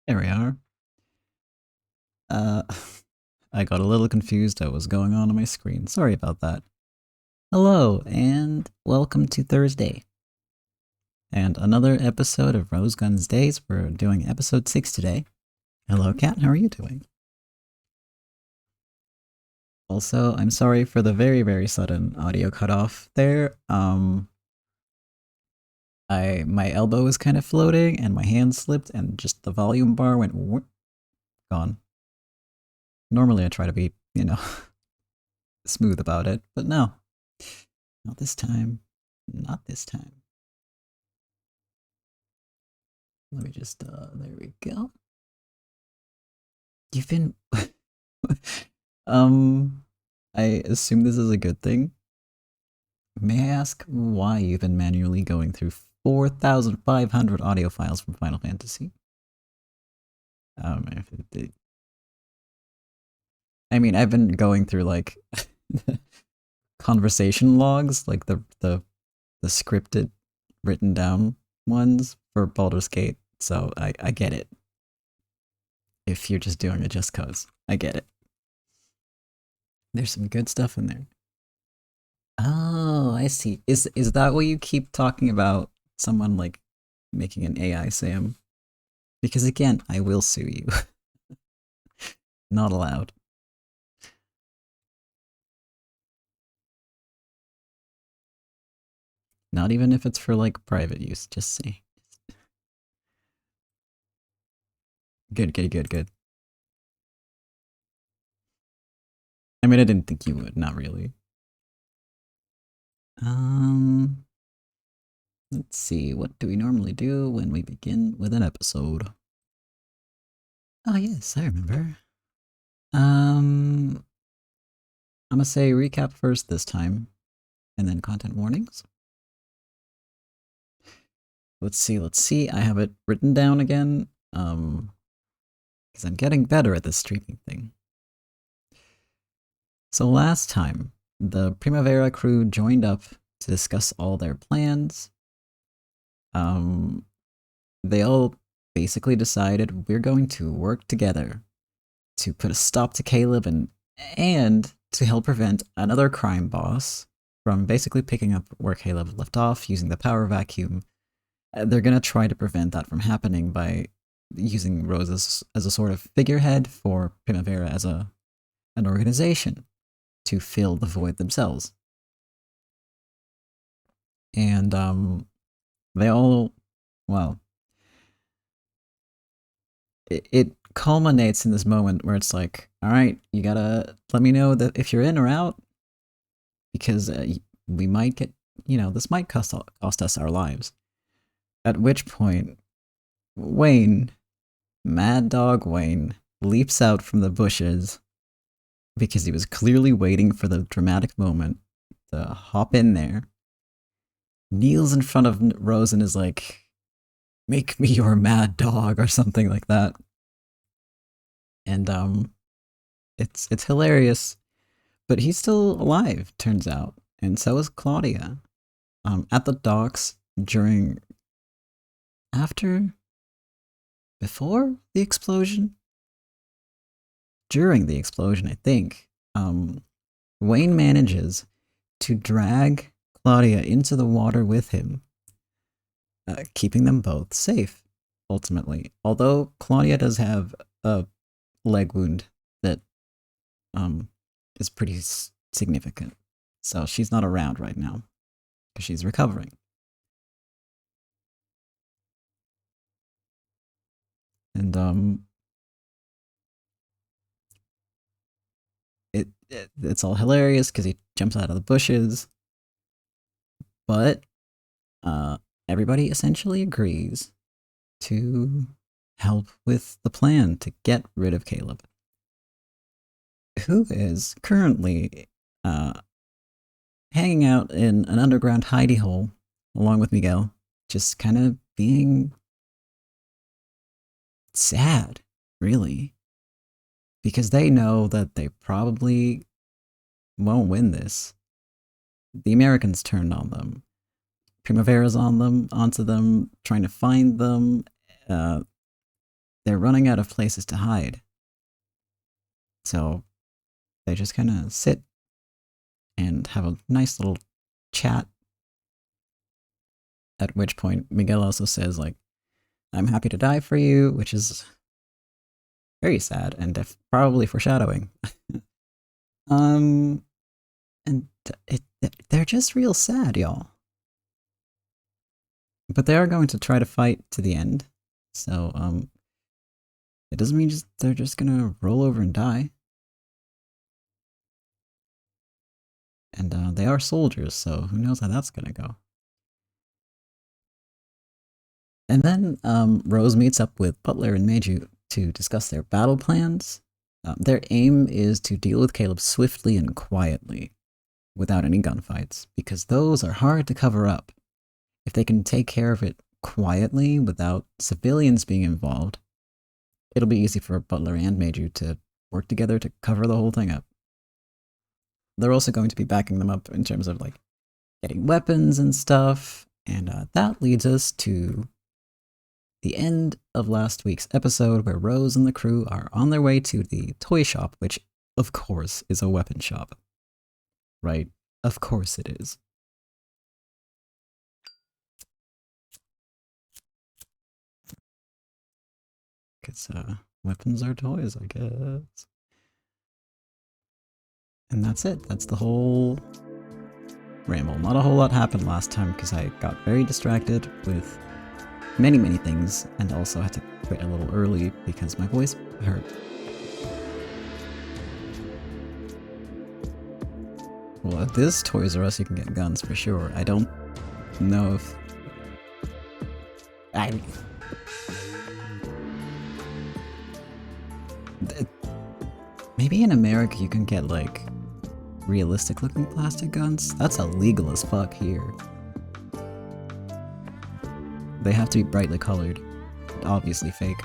There we are. Uh, I got a little confused at what's going on my screen. Sorry about that. Hello, and welcome to Thursday. And another episode of Rose Guns Days. We're doing episode 6 today. Hello, Kat. How are you doing? Also, I'm sorry for the very, very sudden audio cutoff there. My elbow was kind of floating, and my hand slipped, and just the volume bar went gone. Normally, I try to be, smooth about it, but no, not this time. Not this time. Let me just, there we go. You've been, um, I assume this is a good thing. May I ask why you've been manually going through 4,500 audio files from Final Fantasy? If it, I mean, I've been going through like conversation logs, like the scripted, written down ones for Baldur's Gate. So I get it. If you're just doing it just cause, I get it. There's some good stuff in there. Oh, I see. Is that what you keep talking about? Someone like making an AI Sam? Because again, I will sue you. Not allowed. Not even if it's for like private use. Just say. Good, good, good, good. I mean, I didn't think you would. Not really. Um, let's see. What do we normally do when we begin with an episode? Oh yes, I remember. Um, I'm gonna say recap first this time, and then content warnings. Let's see, let's see. I have it written down again. Because I'm getting better at this streaming thing. So last time, the Primavera crew joined up to discuss all their plans. Um, they all basically decided we're going to work together to put a stop to Caleb and to help prevent another crime boss from basically picking up where Caleb left off using the power vacuum. They're gonna try to prevent that from happening by using Rose as a sort of figurehead for Primavera as an organization to fill the void themselves. And they all, well, it culminates in this moment where it's like, all right, you gotta let me know that if you're in or out, because we might get, this might cost us our lives. At which point, Wayne, Mad Dog Wayne, leaps out from the bushes because he was clearly waiting for the dramatic moment to hop in there, kneels in front of Rose and is like, "Make me your mad dog" or something like that. And it's hilarious, but he's still alive, turns out, and so is Claudia. At the docks during, after, before the explosion, during the explosion, I think. Wayne manages to drag Claudia into the water with him, keeping them both safe, ultimately. Although Claudia does have a leg wound that um, is pretty significant. So she's not around right now because she's recovering. And it's all hilarious because he jumps out of the bushes, but uh, everybody essentially agrees to help with the plan to get rid of Caleb, who is currently uh, hanging out in an underground hidey hole along with Miguel, just kind of being sad, really, because they know that they probably won't win this. The Americans turned on them. Primavera's onto them, trying to find them. Uh, they're running out of places to hide. So they just kind of sit and have a nice little chat. At which point Miguel also says, like, I'm happy to die for you, which is very sad and probably foreshadowing. And they're just real sad, y'all. But they are going to try to fight to the end. So, it doesn't mean they're just gonna roll over and die. And they are soldiers, so who knows how that's gonna go. And then Rose meets up with Butler and Meiju to discuss their battle plans. Their aim is to deal with Caleb swiftly and quietly, without any gunfights, because those are hard to cover up. If they can take care of it quietly without civilians being involved, it'll be easy for Butler and Meiju to work together to cover the whole thing up. They're also going to be backing them up in terms of, like, getting weapons and stuff, and that leads us to the end of last week's episode, where Rose and the crew are on their way to the toy shop, which, of course, is a weapon shop. Right? Of course it is. Because weapons are toys, I guess. And that's it. That's the whole ramble. Not a whole lot happened last time because I got very distracted with many things, and also had to quit a little early because my voice hurt. Well, at this Toys R Us you can get guns for sure. I don't know if... Maybe in America you can get, like, realistic looking plastic guns? That's illegal as fuck here. They have to be brightly colored, and obviously fake.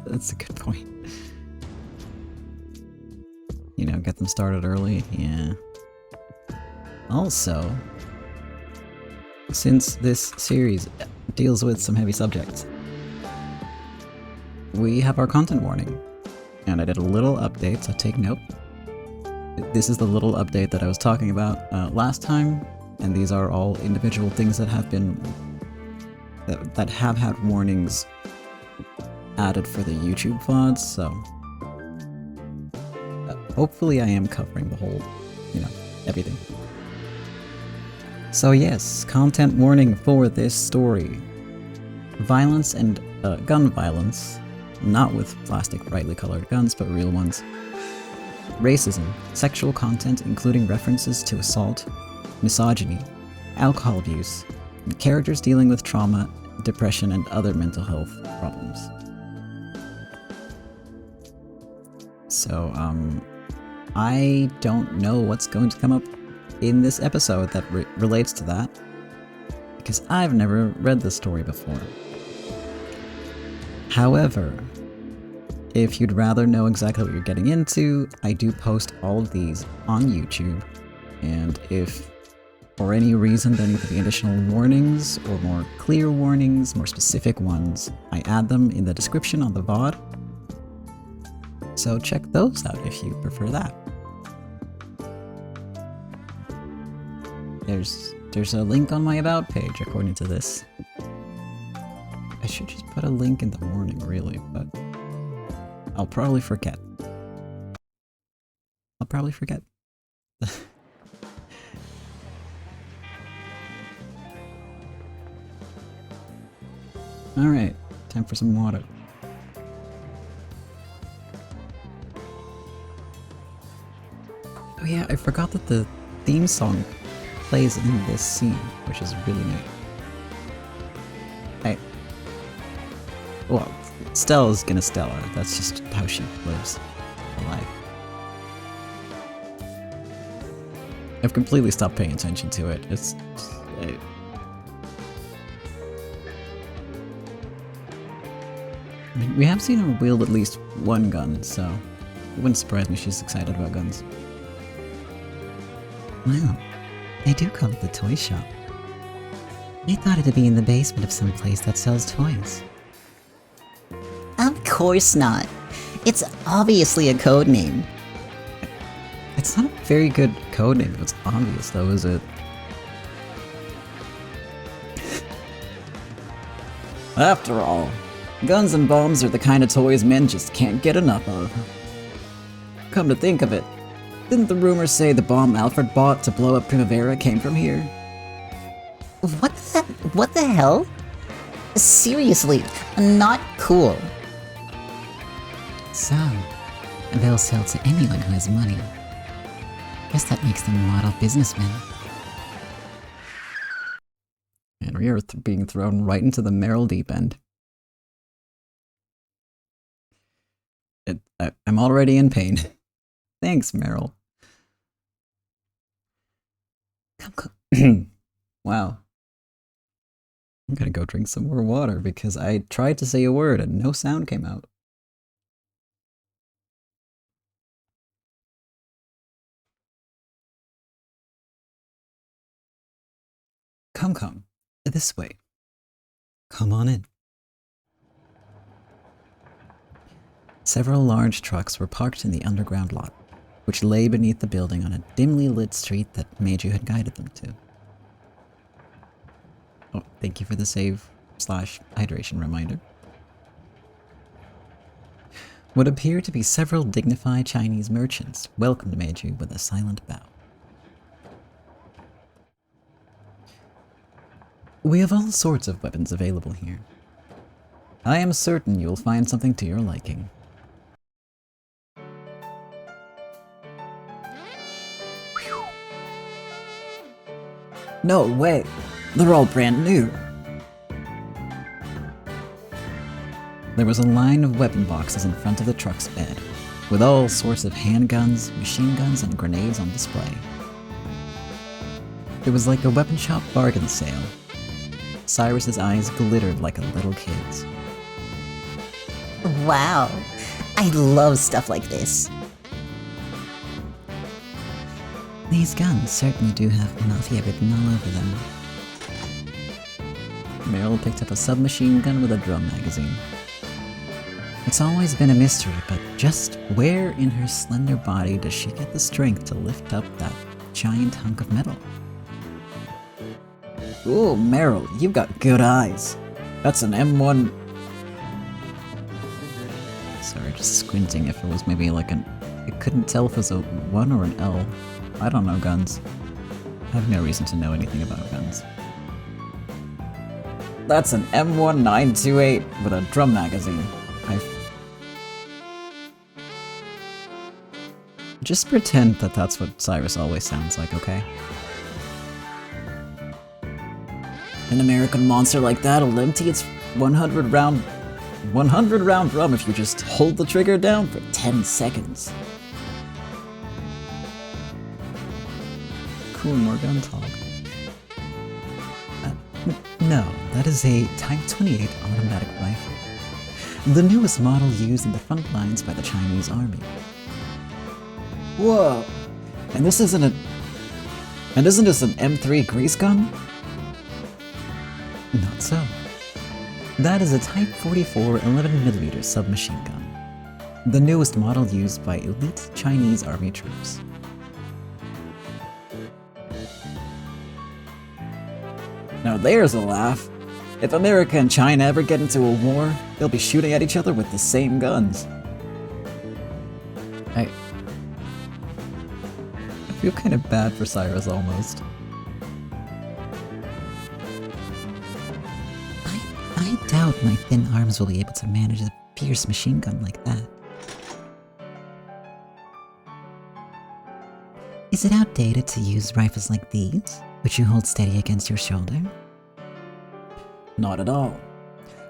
That's a good point. You know, get them started early, yeah. Also, since this series deals with some heavy subjects, we have our content warning. And I did a little update, so take note. This is the little update that I was talking about last time, and these are all individual things that have been... that have had warnings added for the YouTube VODs, so... hopefully I am covering the whole, you know, everything. So yes, content warning for this story. Violence and gun violence, not with plastic brightly colored guns, but real ones. Racism, sexual content including references to assault, misogyny, alcohol abuse, and characters dealing with trauma, depression, and other mental health problems. So, I don't know what's going to come up in this episode that relates to that, because I've never read this story before. However, if you'd rather know exactly what you're getting into, I do post all of these on YouTube, and if for any reason there need to be additional warnings, or more clear warnings, more specific ones, I add them in the description on the VOD. So check those out if you prefer that. There's a link on my About page according to this. I should just put a link in the warning, really, but I'll probably forget. Alright, time for some water. Oh yeah, I forgot that the theme song plays in this scene, which is really neat. Well, Stella's gonna Stella. That's just how she lives her life. I've completely stopped paying attention to it. I mean, we have seen her wield at least one gun, so it wouldn't surprise me she's excited about guns. Wow. They do call it the toy shop. I thought it'd be in the basement of some place that sells toys. Of course not. It's obviously a code name. It's not a very good code name if it's obvious, though, is it? After all, guns and bombs are the kind of toys men just can't get enough of. Come to think of it, didn't the rumors say the bomb Alfred bought to blow up Primavera came from here? What the hell? Seriously, not cool. So, they'll sell to anyone who has money. Guess that makes them model businessmen. And we are being thrown right into the Meryl deep end. I'm already in pain. Thanks, Meryl. Wow. I'm gonna go drink some more water because I tried to say a word and no sound came out. Come. This way. Come on in. Several large trucks were parked in the underground lot, which lay beneath the building on a dimly lit street that Meiju had guided them to. Oh, thank you for the save/hydration reminder. What appeared to be several dignified Chinese merchants welcomed Meiju with a silent bow. We have all sorts of weapons available here. I am certain you will find something to your liking. Whew. No way! They're all brand new! There was a line of weapon boxes in front of the truck's bed, with all sorts of handguns, machine guns, and grenades on display. It was like a weapon shop bargain sale. Cyrus's eyes glittered like a little kid's. Wow, I love stuff like this. These guns certainly do have Mafia written all over them. Meryl picked up a submachine gun with a drum magazine. It's always been a mystery, but just where in her slender body does she get the strength to lift up that giant hunk of metal? Ooh, Meryl, you've got good eyes. That's an M1... Sorry, just squinting if it was maybe like an... I couldn't tell if it was a 1 or an L. I don't know guns. I have no reason to know anything about guns. That's an M1928 with a drum magazine. Just pretend that that's what Cyrus always sounds like, okay? An American monster like that'll empty its 100 round drum if you just hold the trigger down for 10 seconds. Cool, more gun talk. No, that is a Type 28 automatic rifle. The newest model used in the front lines by the Chinese army. Whoa! And this isn't a... And isn't this an M3 grease gun? Not so. That is a Type 44 11mm submachine gun. The newest model used by elite Chinese army troops. Now there's a laugh. If America and China ever get into a war, they'll be shooting at each other with the same guns. I feel kind of bad for Cyrus almost. I doubt my thin arms will be able to manage a fierce machine gun like that. Is it outdated to use rifles like these, which you hold steady against your shoulder? Not at all.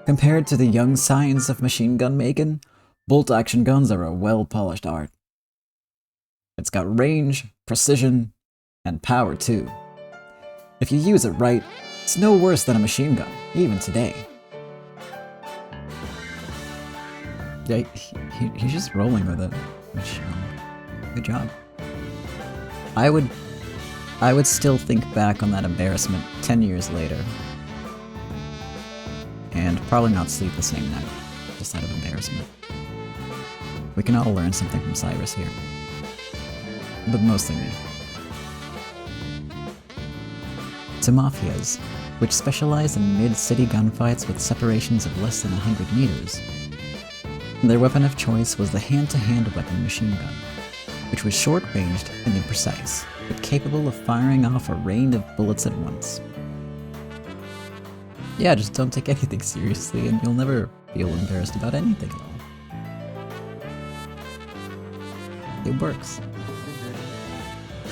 Compared to the young science of machine gun making, bolt-action guns are a well-polished art. It's got range, precision, and power too. If you use it right, it's no worse than a machine gun, even today. Yeah, he's just rolling with it, which, good job. I would I would still think back on that embarrassment 10 years later. And probably not sleep the same night, just out of embarrassment. We can all learn something from Cyrus here. But mostly me. To mafias, which specialized in mid-city gunfights with separations of less than 100 meters, their weapon of choice was the hand-to-hand weapon machine gun, which was short-ranged and imprecise, but capable of firing off a rain of bullets at once. Yeah, just don't take anything seriously and you'll never feel embarrassed about anything at all. It works.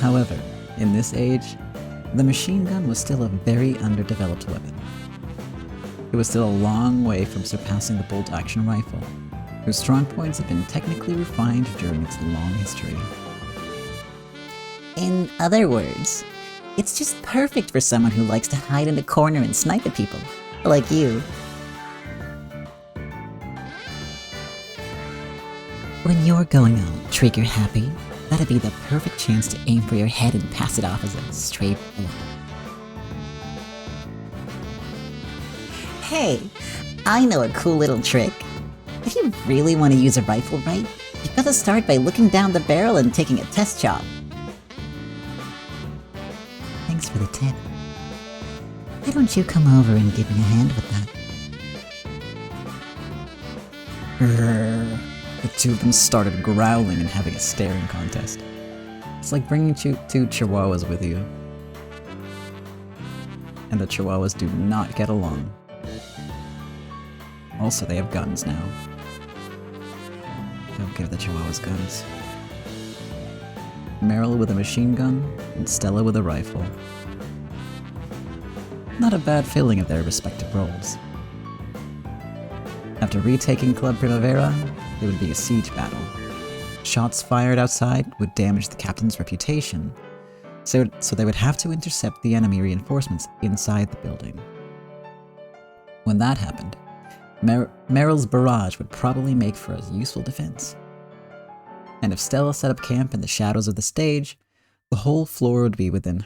However, in this age, the machine gun was still a very underdeveloped weapon. It was still a long way from surpassing the bolt-action rifle, whose strong points have been technically refined during its long history. In other words, it's just perfect for someone who likes to hide in a corner and snipe at people, like you. When you're going all trigger happy, that'd be the perfect chance to aim for your head and pass it off as a stray bullet. Hey, I know a cool little trick. If you really want to use a rifle right, you've got to start by looking down the barrel and taking a test shot. Thanks for the tip. Why don't you come over and give me a hand with that? The two of them started growling and having a staring contest. It's like bringing two chihuahuas with you. And the chihuahuas do not get along. Also, they have guns now. Don't give the chihuahuas guns. Meryl with a machine gun, and Stella with a rifle. Not a bad filling of their respective roles. After retaking Club Primavera, it would be a siege battle. Shots fired outside would damage the captain's reputation, so they would have to intercept the enemy reinforcements inside the building. When that happened, Meryl's barrage would probably make for a useful defense. And if Stella set up camp in the shadows of the stage, the whole floor would be within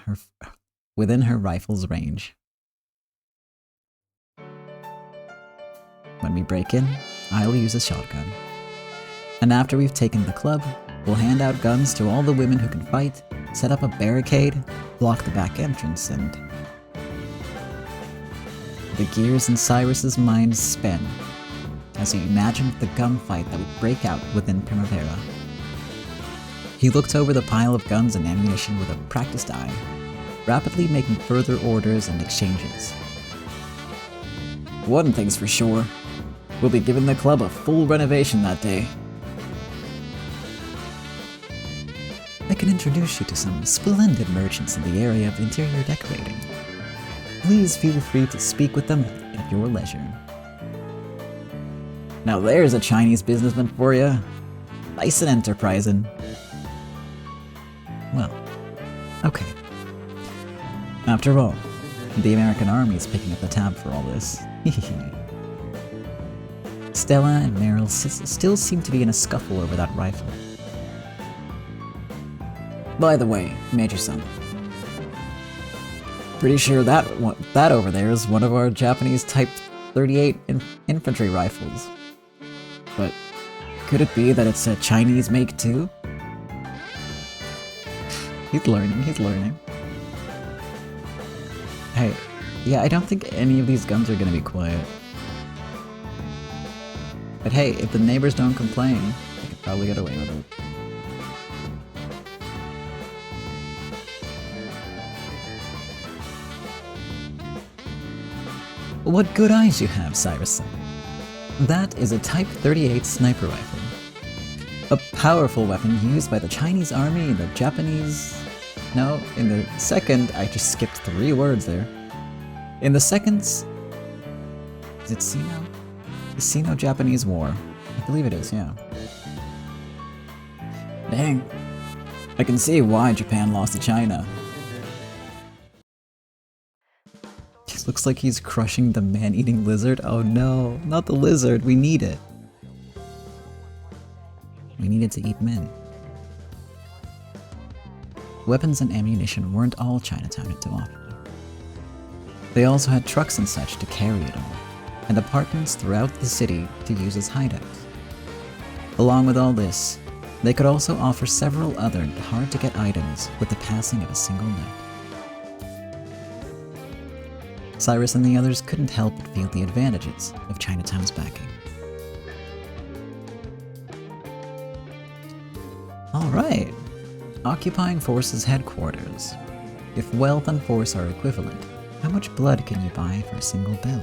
her rifle's range. When we break in, I'll use a shotgun. And after we've taken the club, we'll hand out guns to all the women who can fight, set up a barricade, block the back entrance, and... The gears in Cyrus's mind spin as he imagined the gunfight that would break out within Primavera. He looked over the pile of guns and ammunition with a practiced eye, rapidly making further orders and exchanges. One thing's for sure, we'll be giving the club a full renovation that day. I can introduce you to some splendid merchants in the area of interior decorating. Please feel free to speak with them at your leisure. Now there's a Chinese businessman for you. Nice and enterprising. Well, okay. After all, the American army is picking up the tab for all this. Stella and Meryl still seem to be in a scuffle over that rifle. By the way, Major-san, pretty sure that over there is one of our Japanese Type 38 infantry rifles. But could it be that it's a Chinese make too? He's learning. Hey, yeah, I don't think any of these guns are gonna be quiet. But hey, if the neighbors don't complain, they could probably get away with it. What good eyes you have, Cyrus-san. That is a Type 38 sniper rifle. A powerful weapon used by the Chinese army and the Japanese... No, in the second... I just skipped 3 words there. In the second... Is it Sino? The Sino-Japanese War. I believe it is, yeah. Dang. I can see why Japan lost to China. It looks like he's crushing the man-eating lizard. Oh no, not the lizard. We need it. We need it to eat men. weapons and ammunition weren't all Chinatown had to offer. They also had trucks and such to carry it all, and apartments throughout the city to use as hideouts. Along with all this, they could also offer several other hard-to-get items with the passing of a single night. Cyrus and the others couldn't help but feel the advantages of Chinatown's backing. Alright, occupying forces headquarters. If wealth and force are equivalent, how much blood can you buy for a single bill?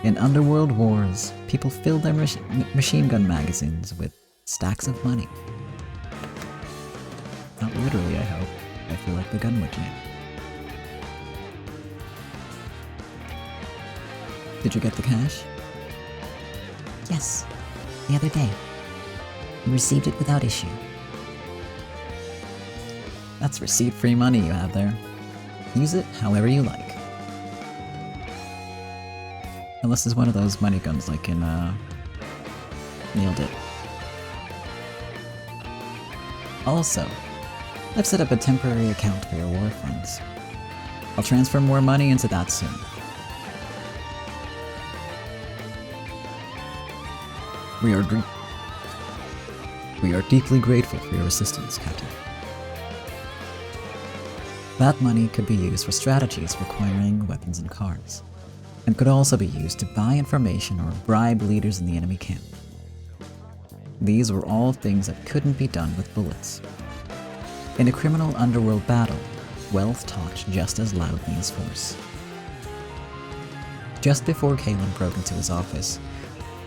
In underworld wars, people filled their machine gun magazines with stacks of money. Not literally, I hope. I feel like the gun would jam. Did you get the cash? Yes, the other day. We received it without issue. That's receipt-free money you have there. Use it however you like. Unless it's one of those money guns like in, Neil did. Also, I've set up a temporary account for your war funds. I'll transfer more money into that soon. We are deeply grateful for your assistance, Captain. That money could be used for strategies requiring weapons and cars, and could also be used to buy information or bribe leaders in the enemy camp. These were all things that couldn't be done with bullets. In a criminal underworld battle, wealth talked just as loudly as force. Just before Caleb broke into his office,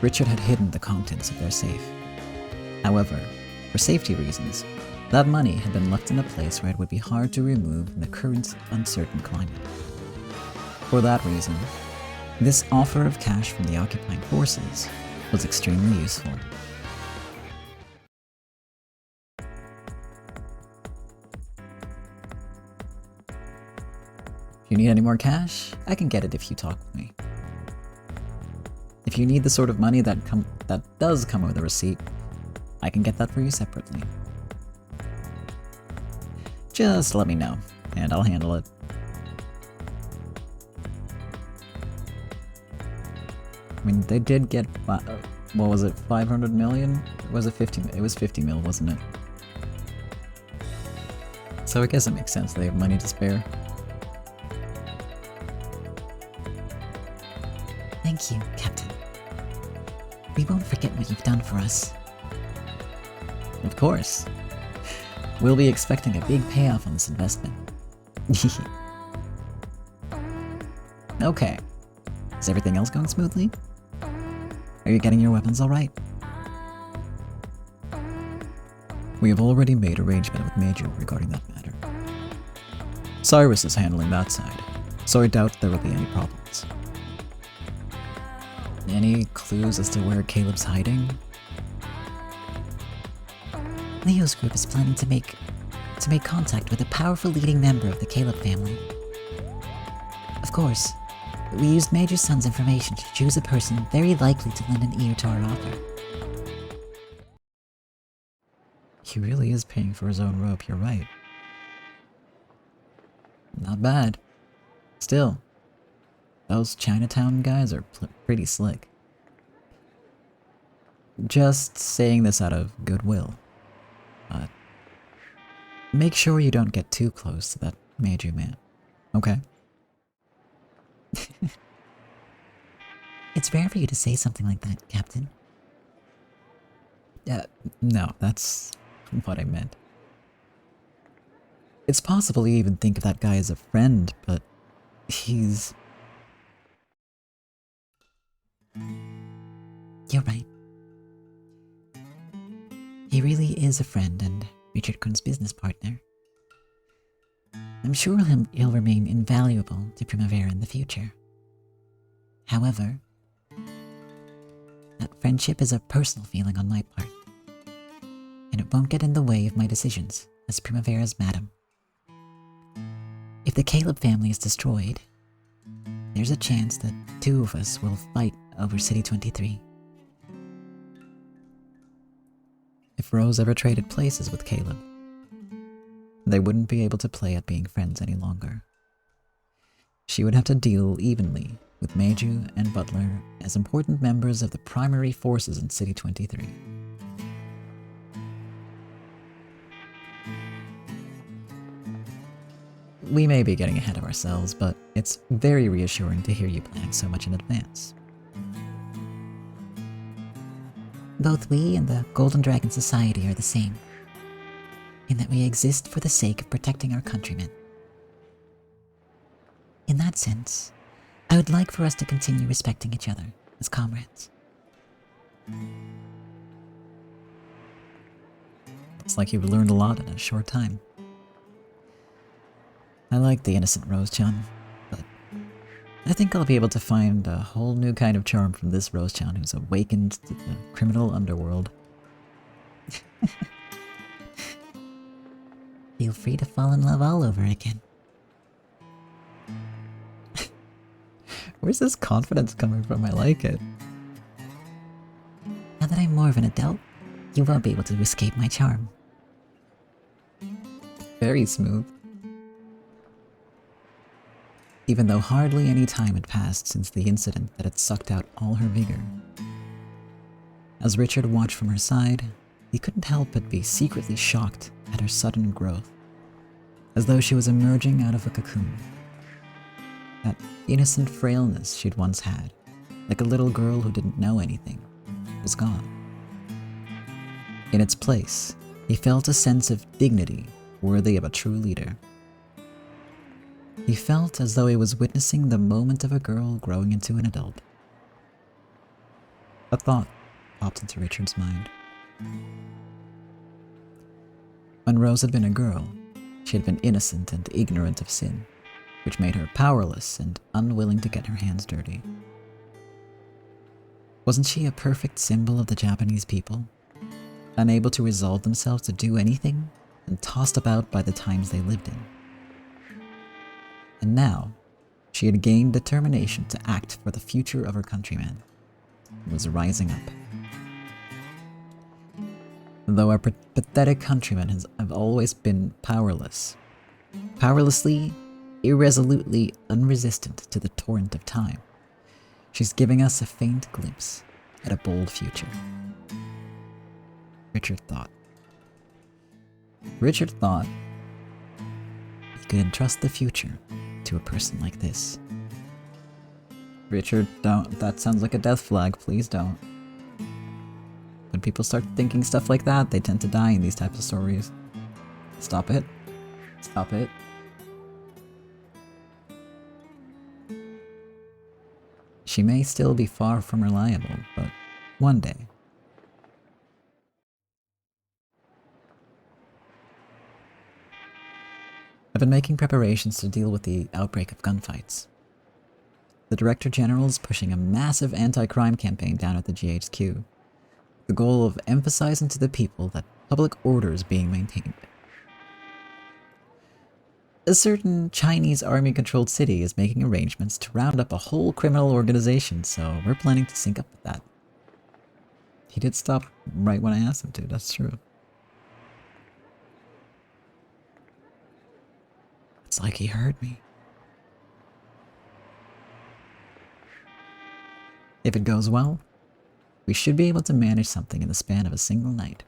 Richard had hidden the contents of their safe. However, for safety reasons, that money had been left in a place where it would be hard to remove in the current uncertain climate. For that reason, this offer of cash from the occupying forces was extremely useful. If you need any more cash, I can get it if you talk with me. If you need the sort of money that does come with a receipt, I can get that for you separately. Just let me know, and I'll handle it. I mean, they did get, what was it, 500 million? Or was it 50? It was 50 mil, wasn't it? So I guess it makes sense they have money to spare. Thank you, Captain. We won't forget what you've done for us. Of course. We'll be expecting a big payoff on this investment. Okay. Is everything else going smoothly? Are you getting your weapons alright? We have already made arrangement with Major regarding that matter. Cyrus is handling that side, so I doubt there will be any problems. Any clues as to where Caleb's hiding? Leo's group is planning to make contact with a powerful leading member of the Caleb family. Of course, we used Major Sun's information to choose a person very likely to lend an ear to our offer. He really is paying for his own rope, you're right. Not bad. Still, those Chinatown guys are pretty slick. Just saying this out of goodwill. But make sure you don't get too close to that Major man, okay? It's rare for you to say something like that, Captain. No, that's what I meant. It's possible you even think of that guy as a friend, but he's... You're right. He really is a friend and Richard Kuhn's business partner. I'm sure he'll remain invaluable to Primavera in the future. However, that friendship is a personal feeling on my part, and it won't get in the way of my decisions as Primavera's madam. If the Caleb family is destroyed, there's a chance that two of us will fight over City 23. If Rose ever traded places with Caleb, They wouldn't be able to play at being friends any longer. She would have to deal evenly with Meiju and Butler as important members of the primary forces in City 23. We may be getting ahead of ourselves, but it's very reassuring to hear you planning so much in advance. Both we and the Golden Dragon Society are the same, in that we exist for the sake of protecting our countrymen. In that sense, I would like for us to continue respecting each other as comrades. It's like you've learned a lot in a short time. I like the innocent Rose-chan, but I think I'll be able to find a whole new kind of charm from this Rose-chan who's awakened to the criminal underworld. Feel free to fall in love all over again. Where's this confidence coming from? I like it. Now that I'm more of an adult, you won't be able to escape my charm. Very smooth. Even though hardly any time had passed since the incident that had sucked out all her vigor. As Richard watched from her side, he couldn't help but be secretly shocked at her sudden growth, as though she was emerging out of a cocoon. That innocent frailness she'd once had, like a little girl who didn't know anything, was gone. In its place, he felt a sense of dignity worthy of a true leader. He felt as though he was witnessing the moment of a girl growing into an adult. A thought popped into Richard's mind. When Rose had been a girl, she had been innocent and ignorant of sin, which made her powerless and unwilling to get her hands dirty. Wasn't she a perfect symbol of the Japanese people, unable to resolve themselves to do anything and tossed about by the times they lived in? And now, she had gained determination to act for the future of her countrymen, and was rising up. Though our pathetic countrymen have always been powerless, powerlessly, irresolutely unresistant to the torrent of time, she's giving us a faint glimpse at a bold future. Richard thought he could entrust the future to a person like this. Richard, don't. That sounds like a death flag. Please don't. When people start thinking stuff like that, they tend to die in these types of stories. Stop it. Stop it. She may still be far from reliable, but one day. I've been making preparations to deal with the outbreak of gunfights. The Director General is pushing a massive anti-crime campaign down at the GHQ, the goal of emphasizing to the people that public order is being maintained. A certain Chinese army-controlled city is making arrangements to round up a whole criminal organization, so we're planning to sync up with that. He did stop right when I asked him to, that's true. It's like he heard me. If it goes well, we should be able to manage something in the span of a single night.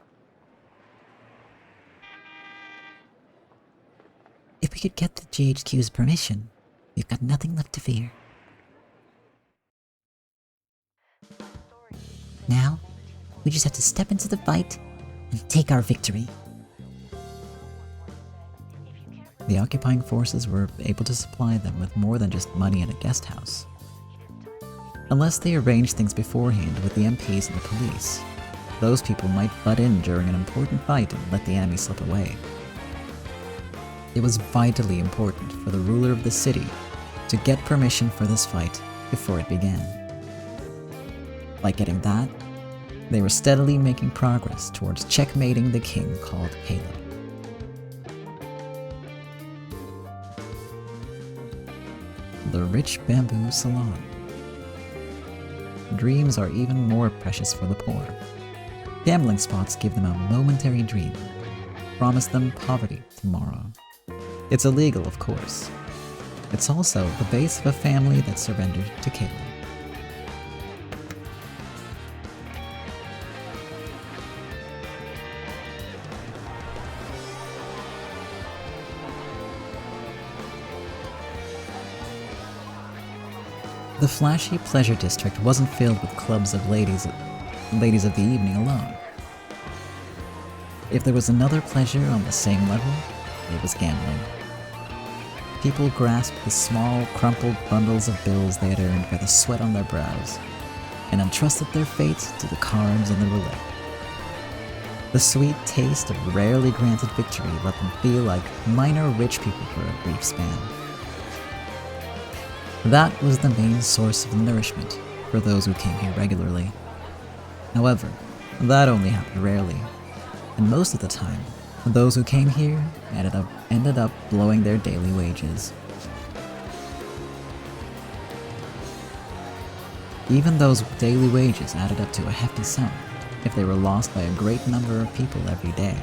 If we could get the GHQ's permission, we've got nothing left to fear. Now, we just have to step into the fight and take our victory. The occupying forces were able to supply them with more than just money and a guest house. Unless they arranged things beforehand with the MPs and the police, those people might butt in during an important fight and let the enemy slip away. It was vitally important for the ruler of the city to get permission for this fight before it began. By getting that, they were steadily making progress towards checkmating the king called Caleb. The rich bamboo salon. Dreams are even more precious for the poor. Gambling spots give them a momentary dream, promise them poverty tomorrow. It's illegal, of course. It's also the base of a family that surrendered to Caleb. The flashy pleasure district wasn't filled with clubs of ladies of the evening alone. If there was another pleasure on the same level, it was gambling. People grasped the small, crumpled bundles of bills they had earned by the sweat on their brows, and entrusted their fate to the cards and the roulette. The sweet taste of rarely granted victory let them feel like minor rich people for a brief span. That was the main source of nourishment for those who came here regularly. However, that only happened rarely, and most of the time, those who came here ended up blowing their daily wages. Even those daily wages added up to a hefty sum if they were lost by a great number of people every day.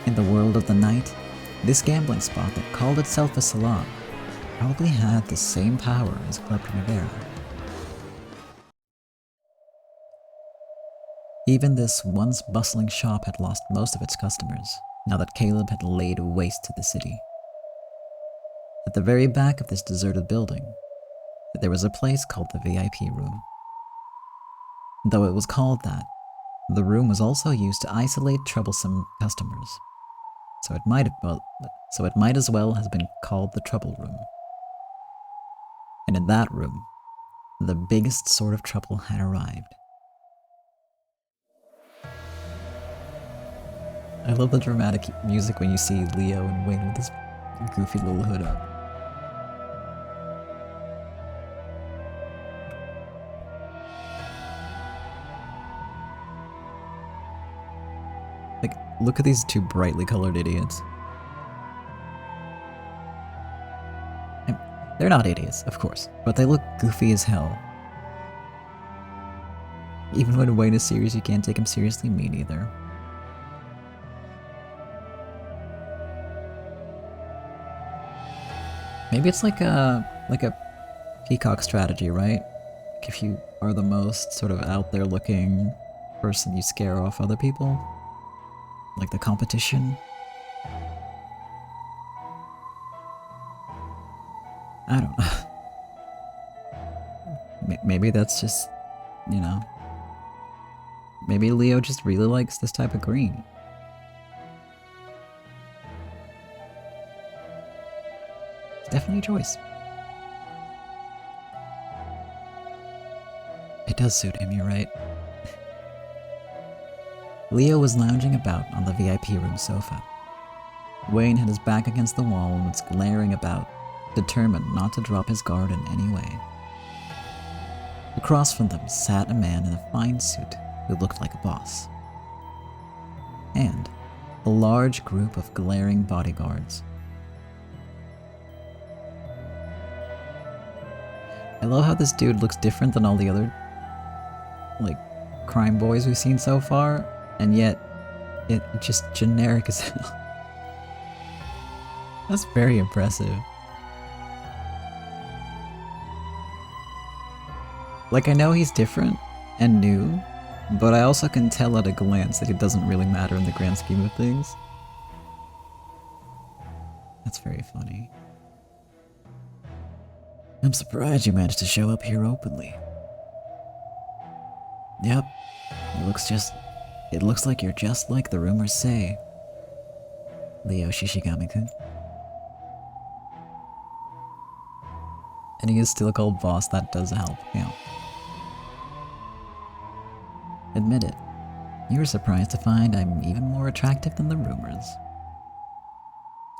In the world of the night, this gambling spot that called itself a salon probably had the same power as Club Primavera. Even this once bustling shop had lost most of its customers, now that Caleb had laid waste to the city. At the very back of this deserted building, there was a place called the VIP room. Though it was called that, the room was also used to isolate troublesome customers, so it might as well have been called the trouble room. And in that room, the biggest sort of trouble had arrived. I love the dramatic music when you see Leo and Wayne with his goofy little hood up. Like, look at these two brightly colored idiots. They're not idiots, of course, but they look goofy as hell. Even when Wayne is serious, you can't take him seriously, me neither. Maybe it's like a peacock strategy, right? Like if you are the most sort of out there looking person, you scare off other people. Like the competition. I don't know. Maybe that's just, you know. Maybe Leo just really likes this type of green. It's definitely a choice. It does suit him, you're right. Leo was lounging about on the VIP room sofa. Wayne had his back against the wall and was glaring about, determined not to drop his guard in any way. Across from them sat a man in a fine suit who looked like a boss. And a large group of glaring bodyguards. I love how this dude looks different than all the other, like, crime boys we've seen so far, and yet it's just generic as hell. That's very impressive. Like, I know he's different and new, but I also can tell at a glance that he doesn't really matter in the grand scheme of things. That's very funny. I'm surprised you managed to show up here openly. Yep, it looks like you're just like the rumors say. Leo Shishigami-kun. And he is still called boss, that does help, yeah. Admit it, you were surprised to find I'm even more attractive than the rumors.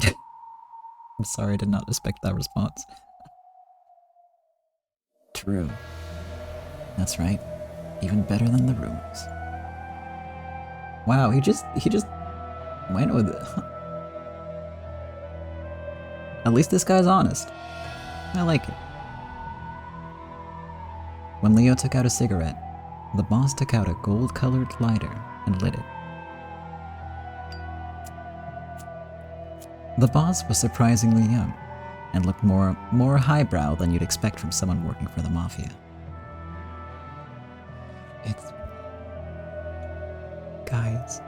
I'm sorry, I did not expect that response. True. That's right, even better than the rumors. Wow, he just went with it. At least this guy's honest. I like it. When Leo took out a cigarette, the boss took out a gold-colored lighter and lit it. The boss was surprisingly young, and looked more highbrow than you'd expect from someone working for the Mafia. It's... Guys,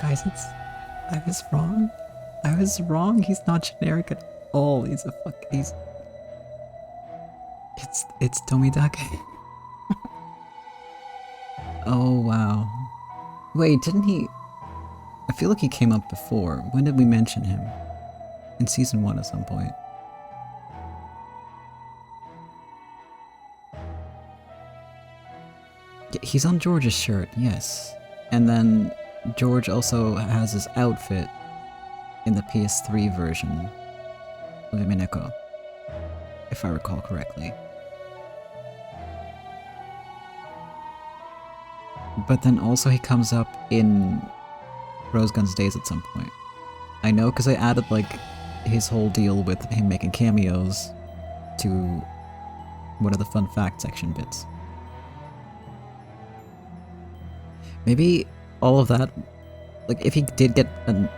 I was wrong. I was wrong. He's not generic at all. He's a he's... It's Tomidake. Oh, wow. Wait, didn't he... I feel like he came up before. When did we mention him? In season 1 at some point. He's on George's shirt, yes. And then George also has his outfit in the PS3 version of Imineko, if I recall correctly. But then also he comes up in Rose Guns Days at some point. I know because I added like his whole deal with him making cameos to one of the fun fact section bits. Maybe all of that, like if he did get a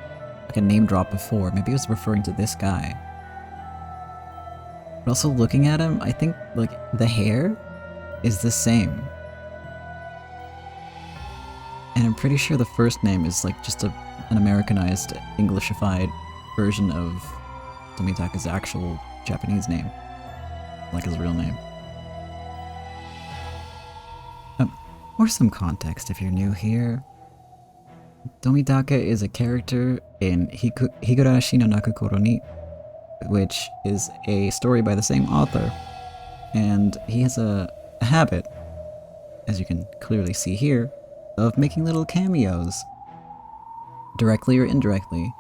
name drop before, maybe he was referring to this guy. But also looking at him, I think like the hair is the same. And I'm pretty sure the first name is like just an Americanized, Englishified version of Tomitake's actual Japanese name. Like his real name. For some context if you're new here, Tomitake is a character in Higurashi no Nakukoro ni, which is a story by the same author. And he has a habit, as you can clearly see here, of making little cameos, directly or indirectly,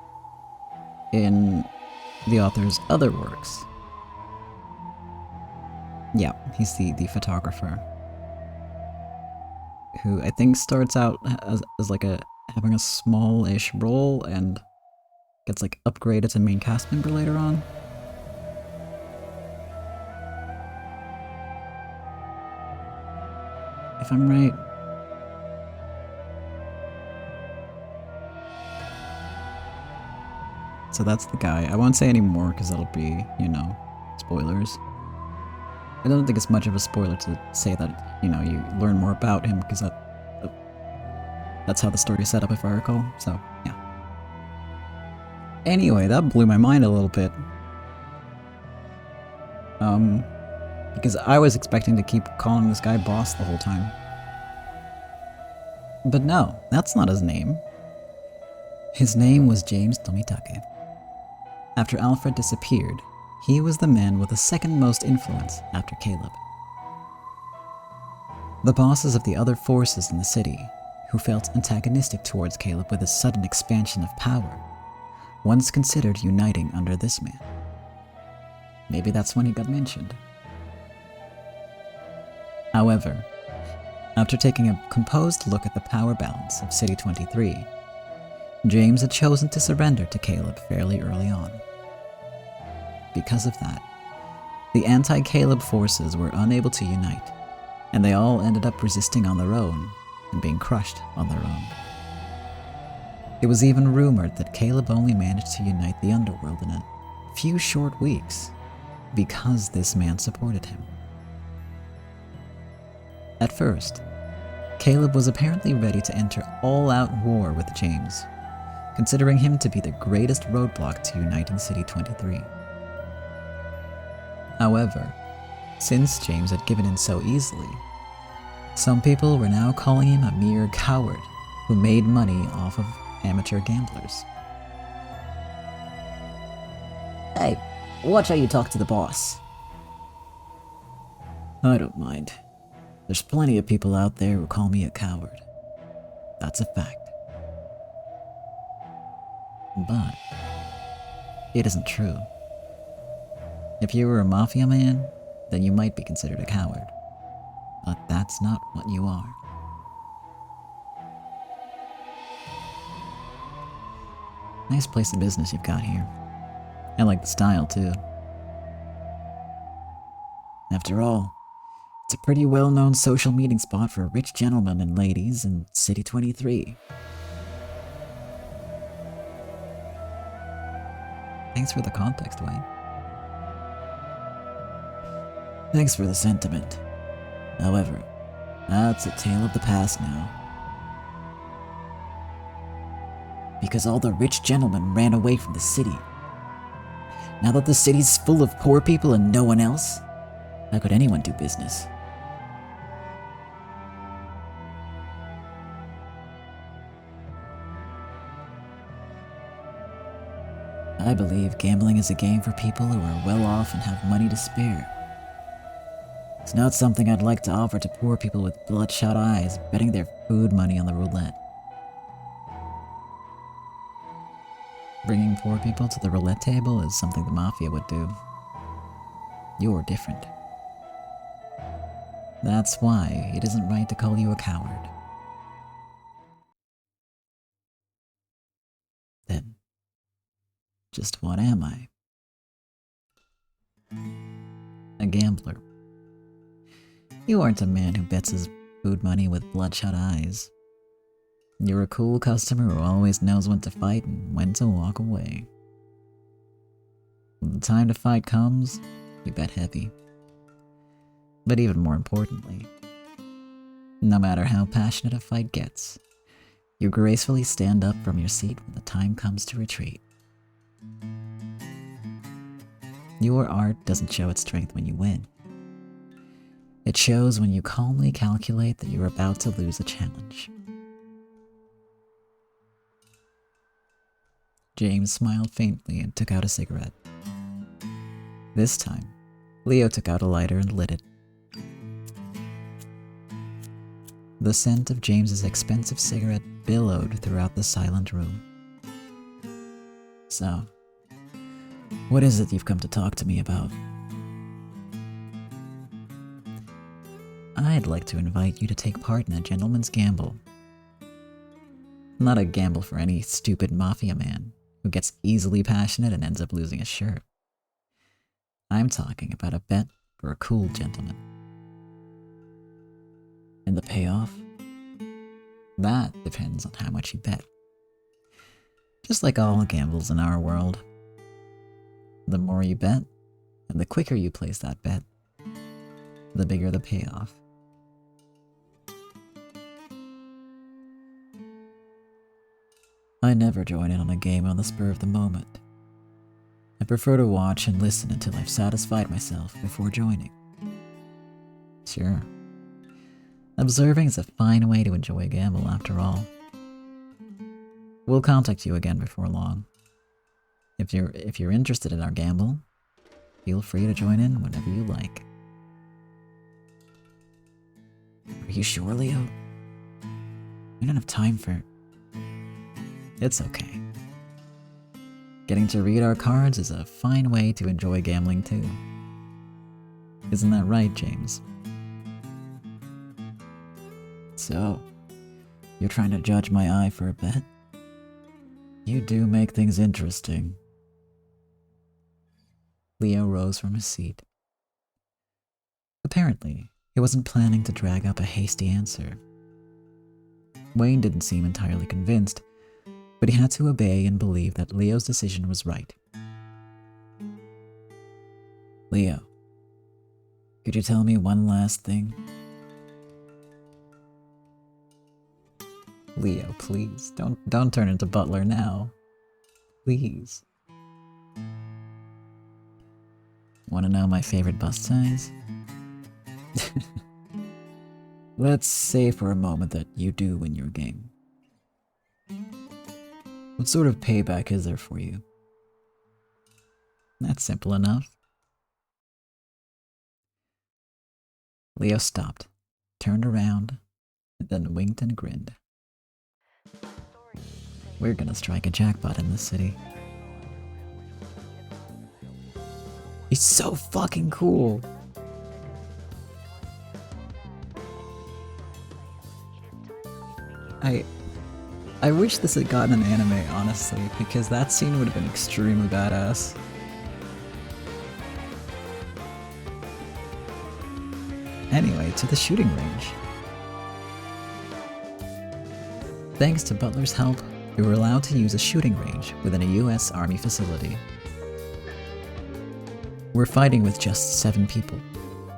in the author's other works. Yeah, he's the photographer, who I think starts out as like having a small-ish role and gets like upgraded to main cast member later on. If I'm right. So that's the guy. I won't say any more because that'll be, you know, spoilers. I don't think it's much of a spoiler to say that, you know, you learn more about him because that's how the story is set up if I recall, so yeah. Anyway, that blew my mind a little bit. Because I was expecting to keep calling this guy boss the whole time. But no, that's not his name. His name was James Tomitake. After Alfred disappeared, he was the man with the second most influence after Caleb. The bosses of the other forces in the city, who felt antagonistic towards Caleb with his sudden expansion of power, once considered uniting under this man. Maybe that's when he got mentioned. However, after taking a composed look at the power balance of City 23, James had chosen to surrender to Caleb fairly early on. Because of that, the anti-Caleb forces were unable to unite, and they all ended up resisting on their own and being crushed on their own. It was even rumored that Caleb only managed to unite the underworld in a few short weeks because this man supported him. At first, Caleb was apparently ready to enter all-out war with James, considering him to be the greatest roadblock to uniting City 23. However, since James had given in so easily, some people were now calling him a mere coward who made money off of amateur gamblers. Hey, watch how you talk to the boss. I don't mind. There's plenty of people out there who call me a coward. That's a fact. But it isn't true. If you were a mafia man, then you might be considered a coward. But that's not what you are. Nice place of business you've got here. I like the style too. After all, it's a pretty well-known social meeting spot for rich gentlemen and ladies in City 23. Thanks for the context, Wayne. Thanks for the sentiment. However, that's a tale of the past now. Because all the rich gentlemen ran away from the city. Now that the city's full of poor people and no one else, how could anyone do business? I believe gambling is a game for people who are well off and have money to spare. It's not something I'd like to offer to poor people with bloodshot eyes betting their food money on the roulette. Bringing poor people to the roulette table is something the Mafia would do. You're different. That's why it isn't right to call you a coward. Then, just what am I? A gambler. You aren't a man who bets his food money with bloodshot eyes. You're a cool customer who always knows when to fight and when to walk away. When the time to fight comes, you bet heavy. But even more importantly, no matter how passionate a fight gets, you gracefully stand up from your seat when the time comes to retreat. Your art doesn't show its strength when you win. It shows when you calmly calculate that you're about to lose a challenge. James smiled faintly and took out a cigarette. This time, Leo took out a lighter and lit it. The scent of James's expensive cigarette billowed throughout the silent room. So, what is it you've come to talk to me about? I'd like to invite you to take part in a gentleman's gamble. Not a gamble for any stupid mafia man who gets easily passionate and ends up losing his shirt. I'm talking about a bet for a cool gentleman. And the payoff? That depends on how much you bet. Just like all gambles in our world. The more you bet, and the quicker you place that bet, the bigger the payoff. I never join in on a game on the spur of the moment. I prefer to watch and listen until I've satisfied myself before joining. Sure. Observing is a fine way to enjoy a gamble after all. We'll contact you again before long. If you're interested in our gamble, feel free to join in whenever you like. Are you sure, Leo? We don't have time for... It's okay. Getting to read our cards is a fine way to enjoy gambling too. Isn't that right, James? So, you're trying to judge my eye for a bet? You do make things interesting. Leo rose from his seat. Apparently, he wasn't planning to drag up a hasty answer. Wayne didn't seem entirely convinced, but he had to obey and believe that Leo's decision was right. Leo, could you tell me one last thing? Leo, please, don't turn into Butler now. Please. Want to know my favorite bust size? Let's say for a moment that you do win your game. What sort of payback is there for you? That's simple enough. Leo stopped, turned around, and then winked and grinned. We're gonna strike a jackpot in this city. He's so fucking cool. I wish this had gotten an anime, honestly, because that scene would have been extremely badass. Anyway, to the shooting range. Thanks to Butler's help, we were allowed to use a shooting range within a US Army facility. We're fighting with just 7 people.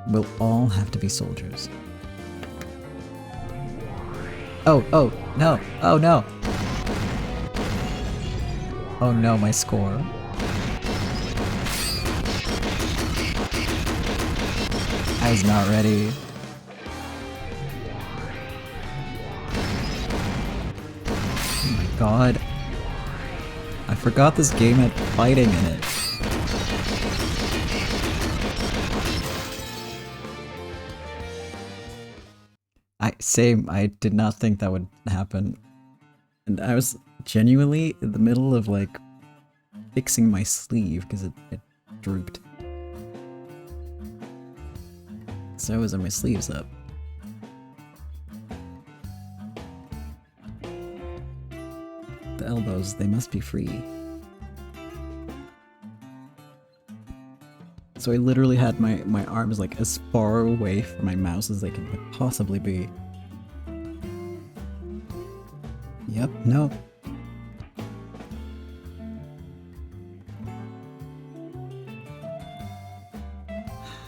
We'll all have to be soldiers. Oh, no, oh no! Oh no, my score. I was not ready. Oh my god. I forgot this game had fighting in it. I did not think that would happen. And I was genuinely in the middle of like fixing my sleeve because it drooped. So I was in my sleeves up. The elbows, they must be free. So I literally had my arms like as far away from my mouse as they could possibly be. Yep, no.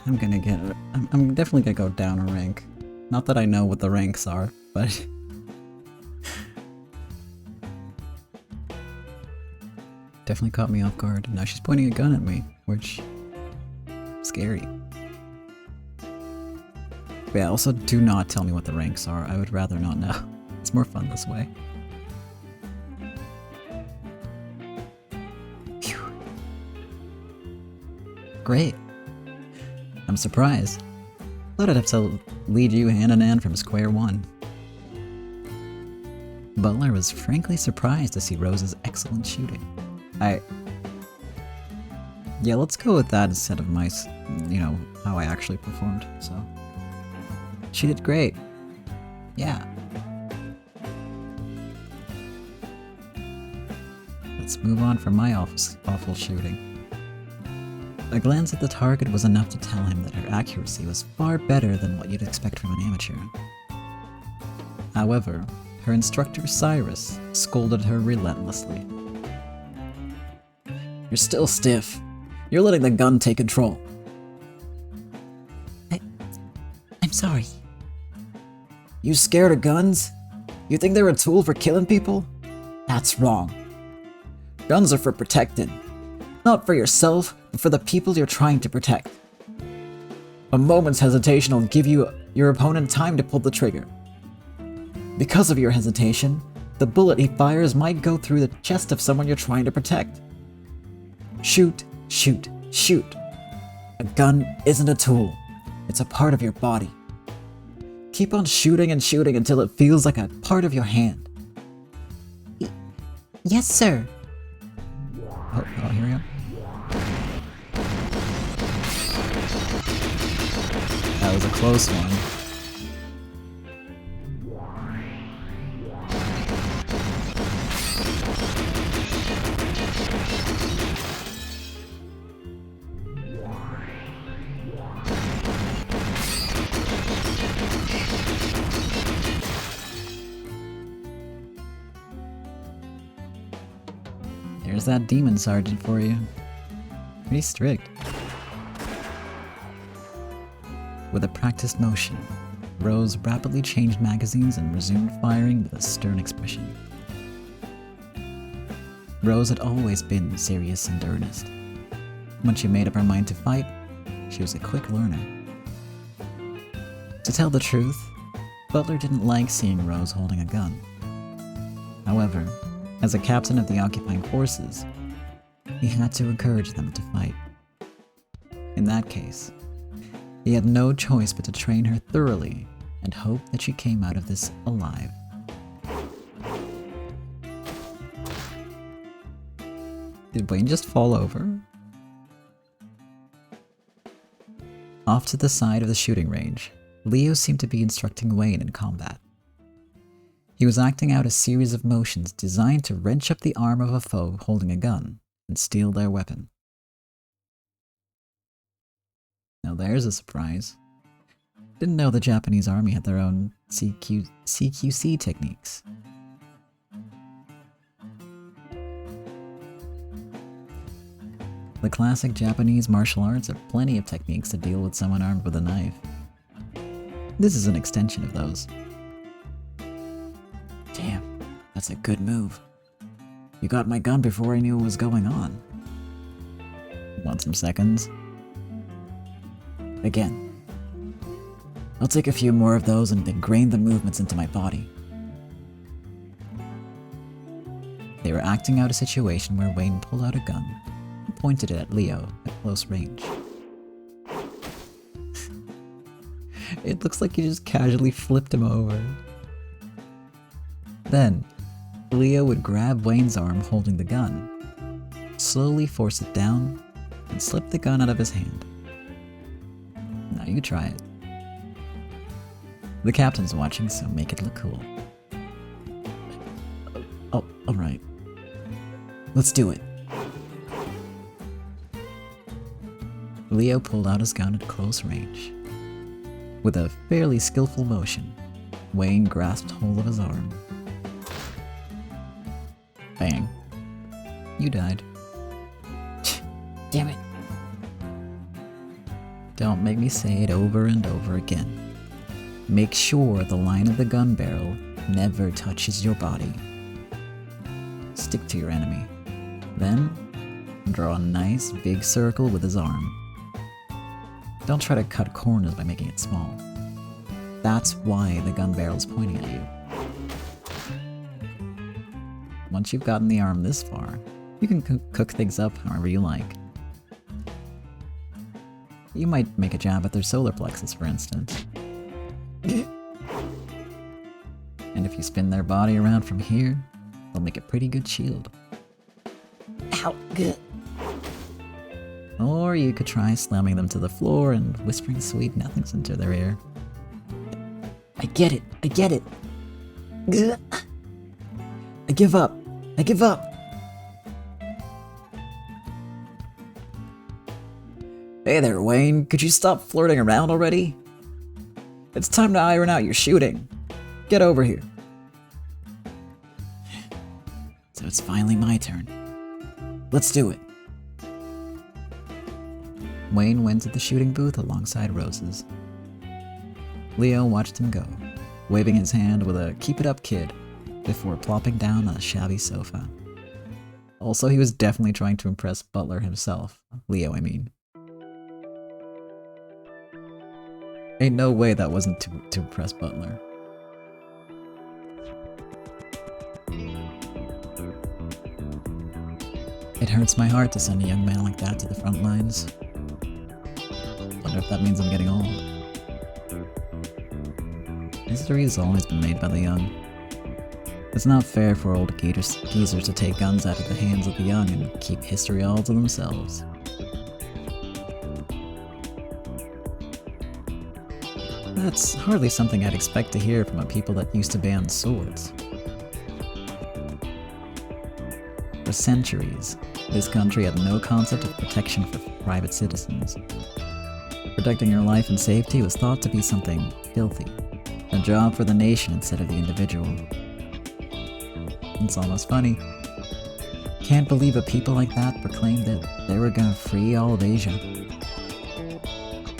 I'm definitely gonna go down a rank. Not that I know what the ranks are, but definitely caught me off guard. Now she's pointing a gun at me, which scary. But yeah, also do not tell me what the ranks are. I would rather not know. It's more fun this way. Phew. Great. I'm surprised. Thought I'd have to lead you hand in hand from square one. Butler was frankly surprised to see Rose's excellent shooting. Yeah, let's go with that instead of my, how I actually performed, so. She did great. Yeah. Let's move on from my awful shooting. A glance at the target was enough to tell him that her accuracy was far better than what you'd expect from an amateur. However, her instructor Cyrus scolded her relentlessly. You're still stiff. You're letting the gun take control. I'm sorry. You scared of guns? You think they're a tool for killing people? That's wrong. Guns are for protecting. Not for yourself, but for the people you're trying to protect. A moment's hesitation will give your opponent time to pull the trigger. Because of your hesitation, the bullet he fires might go through the chest of someone you're trying to protect. Shoot, shoot, shoot. A gun isn't a tool. It's a part of your body. Keep on shooting and shooting until it feels like a part of your hand. Yes, sir. Oh, here we go. That was a close one. There's that demon sergeant for you. Pretty strict. With a practiced motion, Rose rapidly changed magazines and resumed firing with a stern expression. Rose had always been serious and earnest. When she made up her mind to fight, she was a quick learner. To tell the truth, Butler didn't like seeing Rose holding a gun. However, as a captain of the occupying forces, he had to encourage them to fight. In that case, he had no choice but to train her thoroughly and hope that she came out of this alive. Did Wayne just fall over? Off to the side of the shooting range, Leo seemed to be instructing Wayne in combat. He was acting out a series of motions designed to wrench up the arm of a foe holding a gun and steal their weapon. Now there's a surprise. Didn't know the Japanese army had their own CQC techniques. The classic Japanese martial arts have plenty of techniques to deal with someone armed with a knife. This is an extension of those. Damn, that's a good move. You got my gun before I knew what was going on. Want some seconds? Again. I'll take a few more of those and ingrain the movements into my body. They were acting out a situation where Wayne pulled out a gun and pointed it at Leo at close range. It looks like you just casually flipped him over. Then, Leo would grab Wayne's arm holding the gun, slowly force it down, and slip the gun out of his hand. Now you try it. The captain's watching, so make it look cool. Oh, alright. Let's do it. Leo pulled out his gun at close range. With a fairly skillful motion, Wayne grasped hold of his arm. Bang. You died. Damn it. Don't make me say it over and over again. Make sure the line of the gun barrel never touches your body. Stick to your enemy. Then, draw a nice big circle with his arm. Don't try to cut corners by making it small. That's why the gun barrel's pointing at you. Once you've gotten the arm this far, you can cook things up however you like. You might make a jab at their solar plexus, for instance. And if you spin their body around from here, they'll make a pretty good shield. Ow, good. Or you could try slamming them to the floor and whispering sweet nothings into their ear. I get it. Gah. I give up. Hey there, Wayne. Could you stop flirting around already? It's time to iron out your shooting. Get over here. So it's finally my turn. Let's do it. Wayne went to the shooting booth alongside Rose's. Leo watched him go, waving his hand with a "keep it up, kid," before plopping down on a shabby sofa. Also, he was definitely trying to impress Butler himself. Leo, I mean. Ain't no way that wasn't to impress Butler. It hurts my heart to send a young man like that to the front lines. Wonder if that means I'm getting old. History has always been made by the young. It's not fair for old geezers to take guns out of the hands of the young and keep history all to themselves. That's hardly something I'd expect to hear from a people that used to ban swords. For centuries, this country had no concept of protection for private citizens. Protecting your life and safety was thought to be something filthy, a job for the nation instead of the individual. It's almost funny. Can't believe a people like that proclaimed that they were gonna free all of Asia.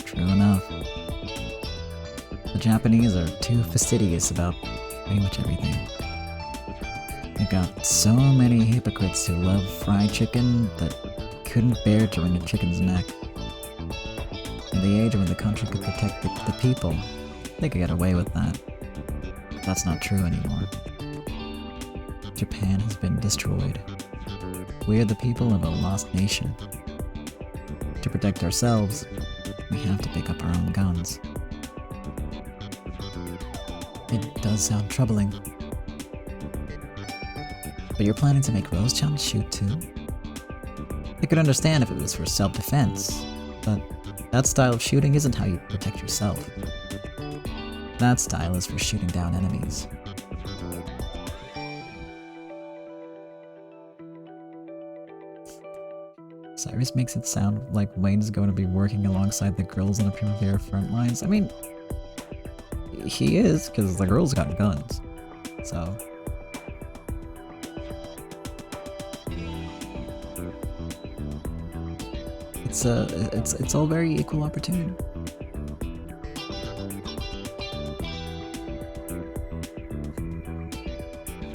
True enough. The Japanese are too fastidious about pretty much everything. They've got so many hypocrites who love fried chicken that couldn't bear to wring a chicken's neck. In the age when the country could protect the people, they could get away with that. But that's not true anymore. Japan has been destroyed. We are the people of a lost nation. To protect ourselves, we have to pick up our own guns. It does sound troubling. But you're planning to make Rose-chan shoot too? I could understand if it was for self-defense, but that style of shooting isn't how you protect yourself. That style is for shooting down enemies. Cyrus makes it sound like Wayne's going to be working alongside the girls on the Primavera front lines. I mean, he is, because the girls got guns. So. it's all very equal opportunity.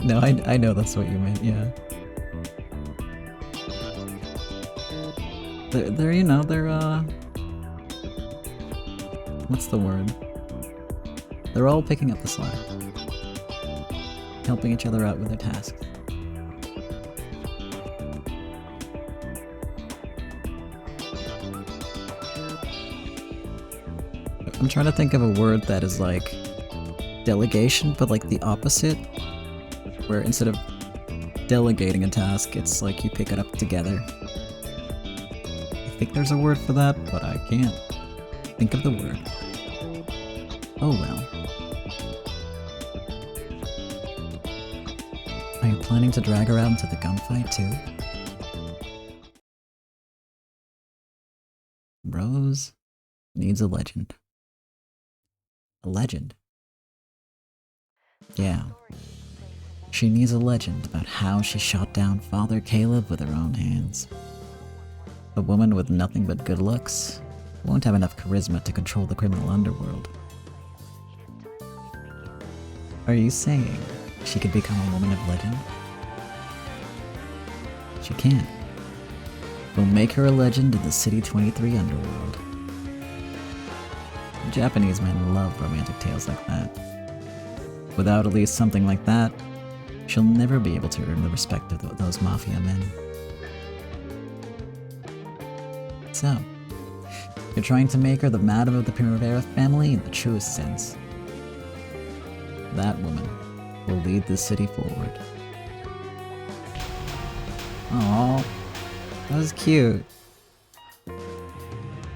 No, I know that's what you meant, yeah. They're you know, they're what's the word? They're all picking up the slack. Helping each other out with their tasks. I'm trying to think of a word that is like delegation, but like the opposite. Where instead of delegating a task, it's like you pick it up together. I think there's a word for that, but I can't think of the word. Oh well. Are you planning to drag her out into the gunfight too? Rose needs a legend. A legend? Yeah. She needs a legend about how she shot down Father Caleb with her own hands. A woman with nothing but good looks won't have enough charisma to control the criminal underworld. Are you saying she could become a woman of legend? She can't. We'll make her a legend in the City 23 underworld. Japanese men love romantic tales like that. Without at least something like that, she'll never be able to earn the respect of those mafia men. So, you're trying to make her the madam of the Primavera family in the truest sense. That woman will lead this city forward. Aww, that was cute.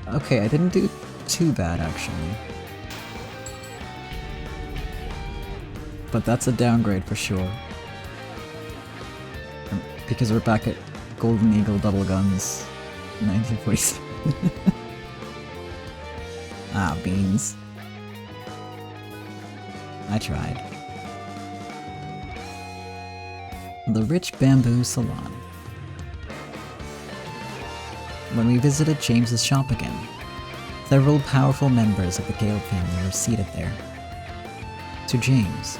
Okay, I didn't do too bad actually. But that's a downgrade for sure. Because we're back at Golden Eagle double guns, 1947. Ah, beans. I tried. The Rich Bamboo Salon. When we visited James's shop again, several powerful members of the Caleb family were seated there. To James,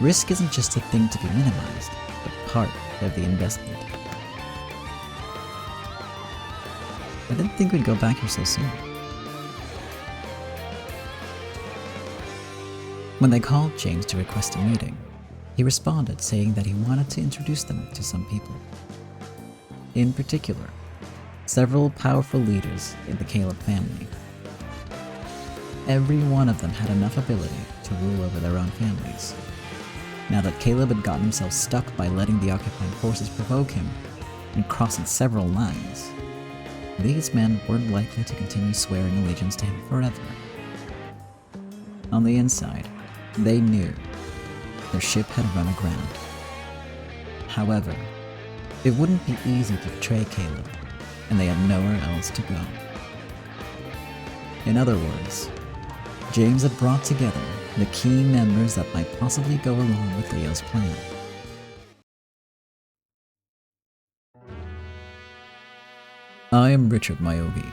risk isn't just a thing to be minimized, but part of the investment. I didn't think we'd go back here so soon. When they called James to request a meeting, he responded saying that he wanted to introduce them to some people. In particular, several powerful leaders in the Caleb family. Every one of them had enough ability to rule over their own families. Now that Caleb had gotten himself stuck by letting the occupying forces provoke him and crossing several lines, these men weren't likely to continue swearing allegiance to him forever. On the inside, they knew their ship had run aground. However, it wouldn't be easy to betray Caleb, and they had nowhere else to go. In other words, James had brought together the key members that might possibly go along with Leo's plan. I am Richard Myogi,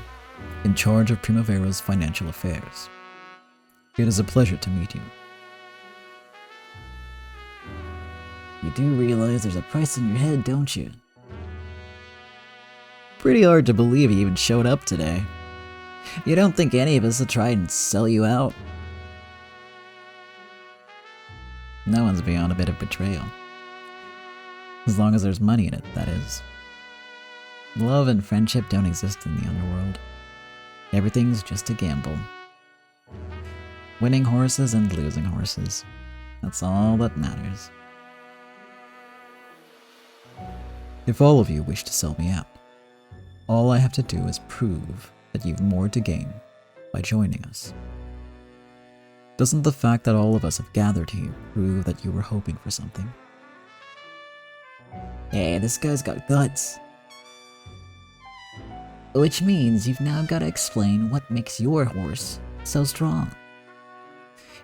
in charge of Primavera's financial affairs. It is a pleasure to meet you. You do realize there's a price in your head, don't you? Pretty hard to believe he even showed up today. You don't think any of us would try and sell you out? No one's beyond a bit of betrayal. As long as there's money in it, that is. Love and friendship don't exist in the underworld. Everything's just a gamble. Winning horses and losing horses. That's all that matters. If all of you wish to sell me out, all I have to do is prove that you've more to gain by joining us. Doesn't the fact that all of us have gathered here prove that you were hoping for something? Hey, this guy's got guts. Which means you've now got to explain what makes your horse so strong.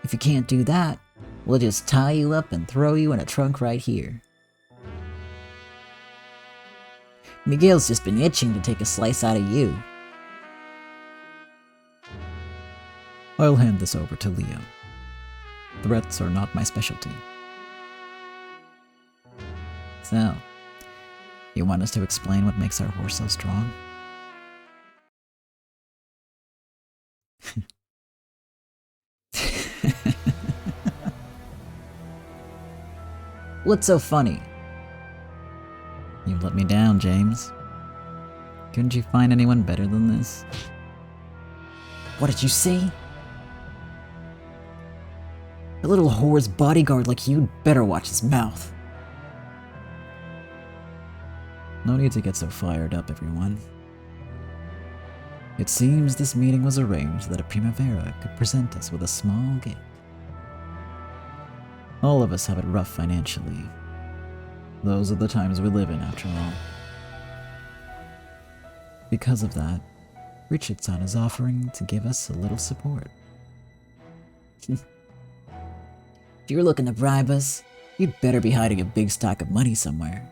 If you can't do that, we'll just tie you up and throw you in a trunk right here. Miguel's just been itching to take a slice out of you. I'll hand this over to Leo. Threats are not my specialty. So, you want us to explain what makes our horse so strong? What's so funny? You've let me down, James. Couldn't you find anyone better than this? What did you say? A little whore's bodyguard like you'd better watch his mouth. No need to get so fired up, everyone. It seems this meeting was arranged that a Primavera could present us with a small gift. All of us have it rough financially. Those are the times we live in, after all. Because of that, Richardson is offering to give us a little support. If you're looking to bribe us, you'd better be hiding a big stack of money somewhere.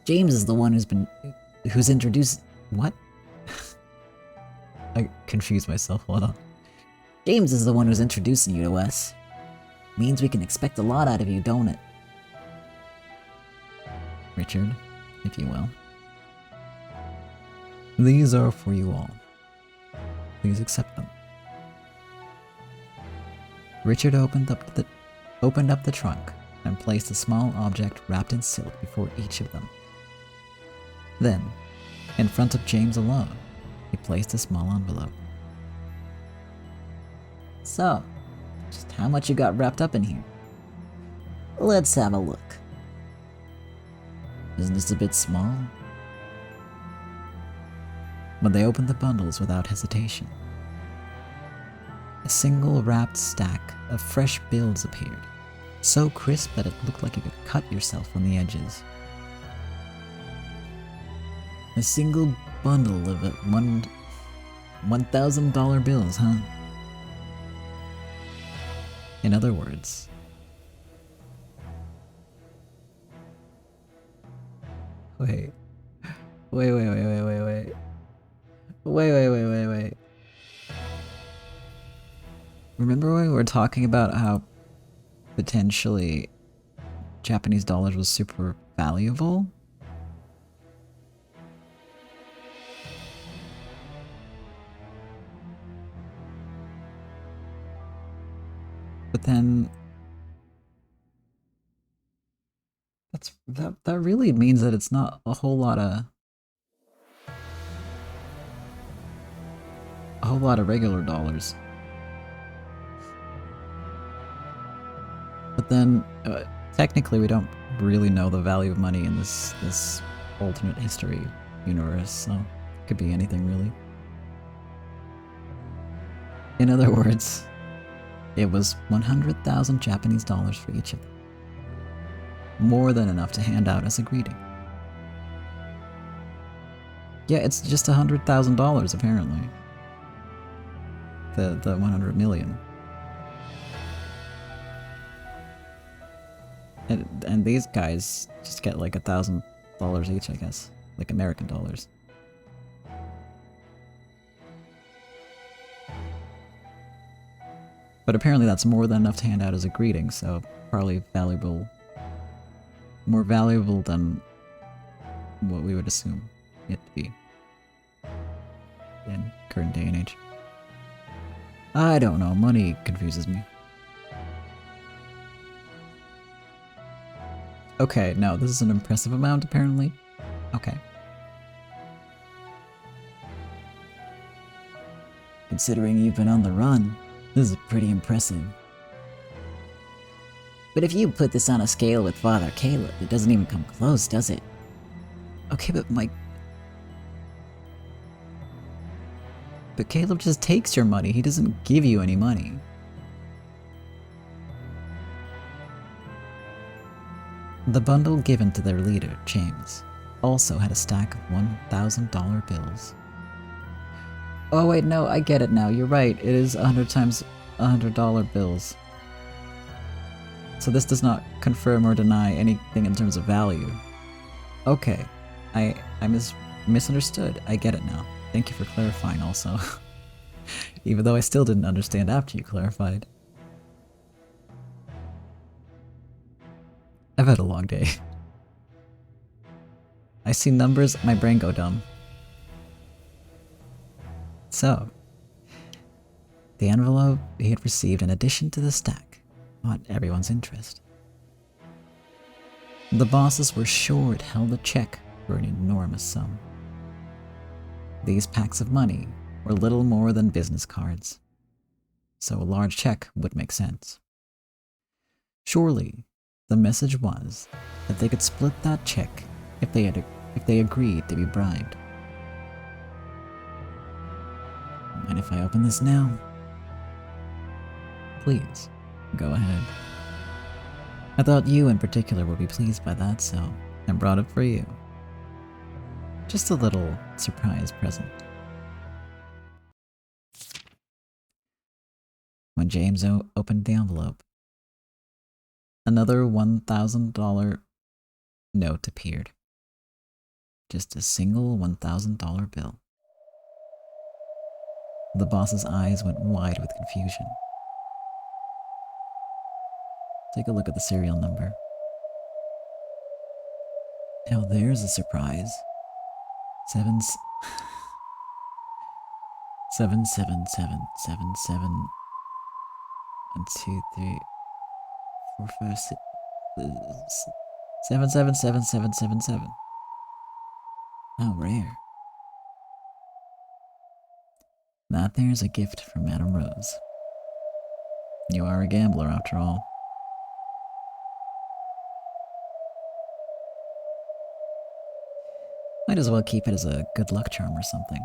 James is the one who's introduced. What? I confused myself, hold on. James is the one who's introducing you to us. Means we can expect a lot out of you, don't it? Richard, if you will. These are for you all. Please accept them. Richard opened up the trunk and placed a small object wrapped in silk before each of them. Then, in front of James alone, he placed a small envelope. So, just how much you got wrapped up in here? Let's have a look. Isn't this a bit small? But they opened the bundles without hesitation. A single wrapped stack of fresh bills appeared, so crisp that it looked like you could cut yourself on the edges. A single bundle of $1,000 bills, huh? In other words, wait. Remember when we were talking about how potentially Japanese dollars was super valuable? But then that really means that it's not a whole lot of regular dollars. But then technically we don't really know the value of money in this alternate history universe, so it could be anything really. In other words, it was 100,000 Japanese dollars for each of them. More than enough to hand out as a greeting. Yeah, it's just $100,000 apparently. The 100 million. And these guys just get like $1,000 each, I guess. Like American dollars. But apparently that's more than enough to hand out as a greeting, so probably valuable. More valuable than what we would assume it to be in current day and age. I don't know, money confuses me. Okay, no, this is an impressive amount apparently. Okay. Considering you've been on the run, this is pretty impressive. But if you put this on a scale with Father Caleb, it doesn't even come close, does it? Okay, but But Caleb just takes your money, he doesn't give you any money. The bundle given to their leader, James, also had a stack of $1,000 bills. Oh wait, no, I get it now, you're right, it is 100 times $100 bills. So this does not confirm or deny anything in terms of value. Okay, I misunderstood, I get it now. Thank you for clarifying also. Even though I still didn't understand after you clarified. I've had a long day. I see numbers, my brain go dumb. So, the envelope he had received in addition to the stack caught everyone's interest. The bosses were sure it held a check for an enormous sum. These packs of money were little more than business cards, so a large check would make sense. Surely, the message was that they could split that check if they agreed to be bribed. Mind if I open this now? Please, go ahead. I thought you in particular would be pleased by that, so I brought it for you. Just a little surprise present. When James opened the envelope, another $1,000 note appeared. Just a single $1,000 bill. The boss's eyes went wide with confusion. Take a look at the serial number. Now there's a surprise. 77777 1 2 3 4 5 6 777777. How rare. That there's a gift from Madame Rose. You are a gambler after all. Might as well keep it as a good luck charm or something.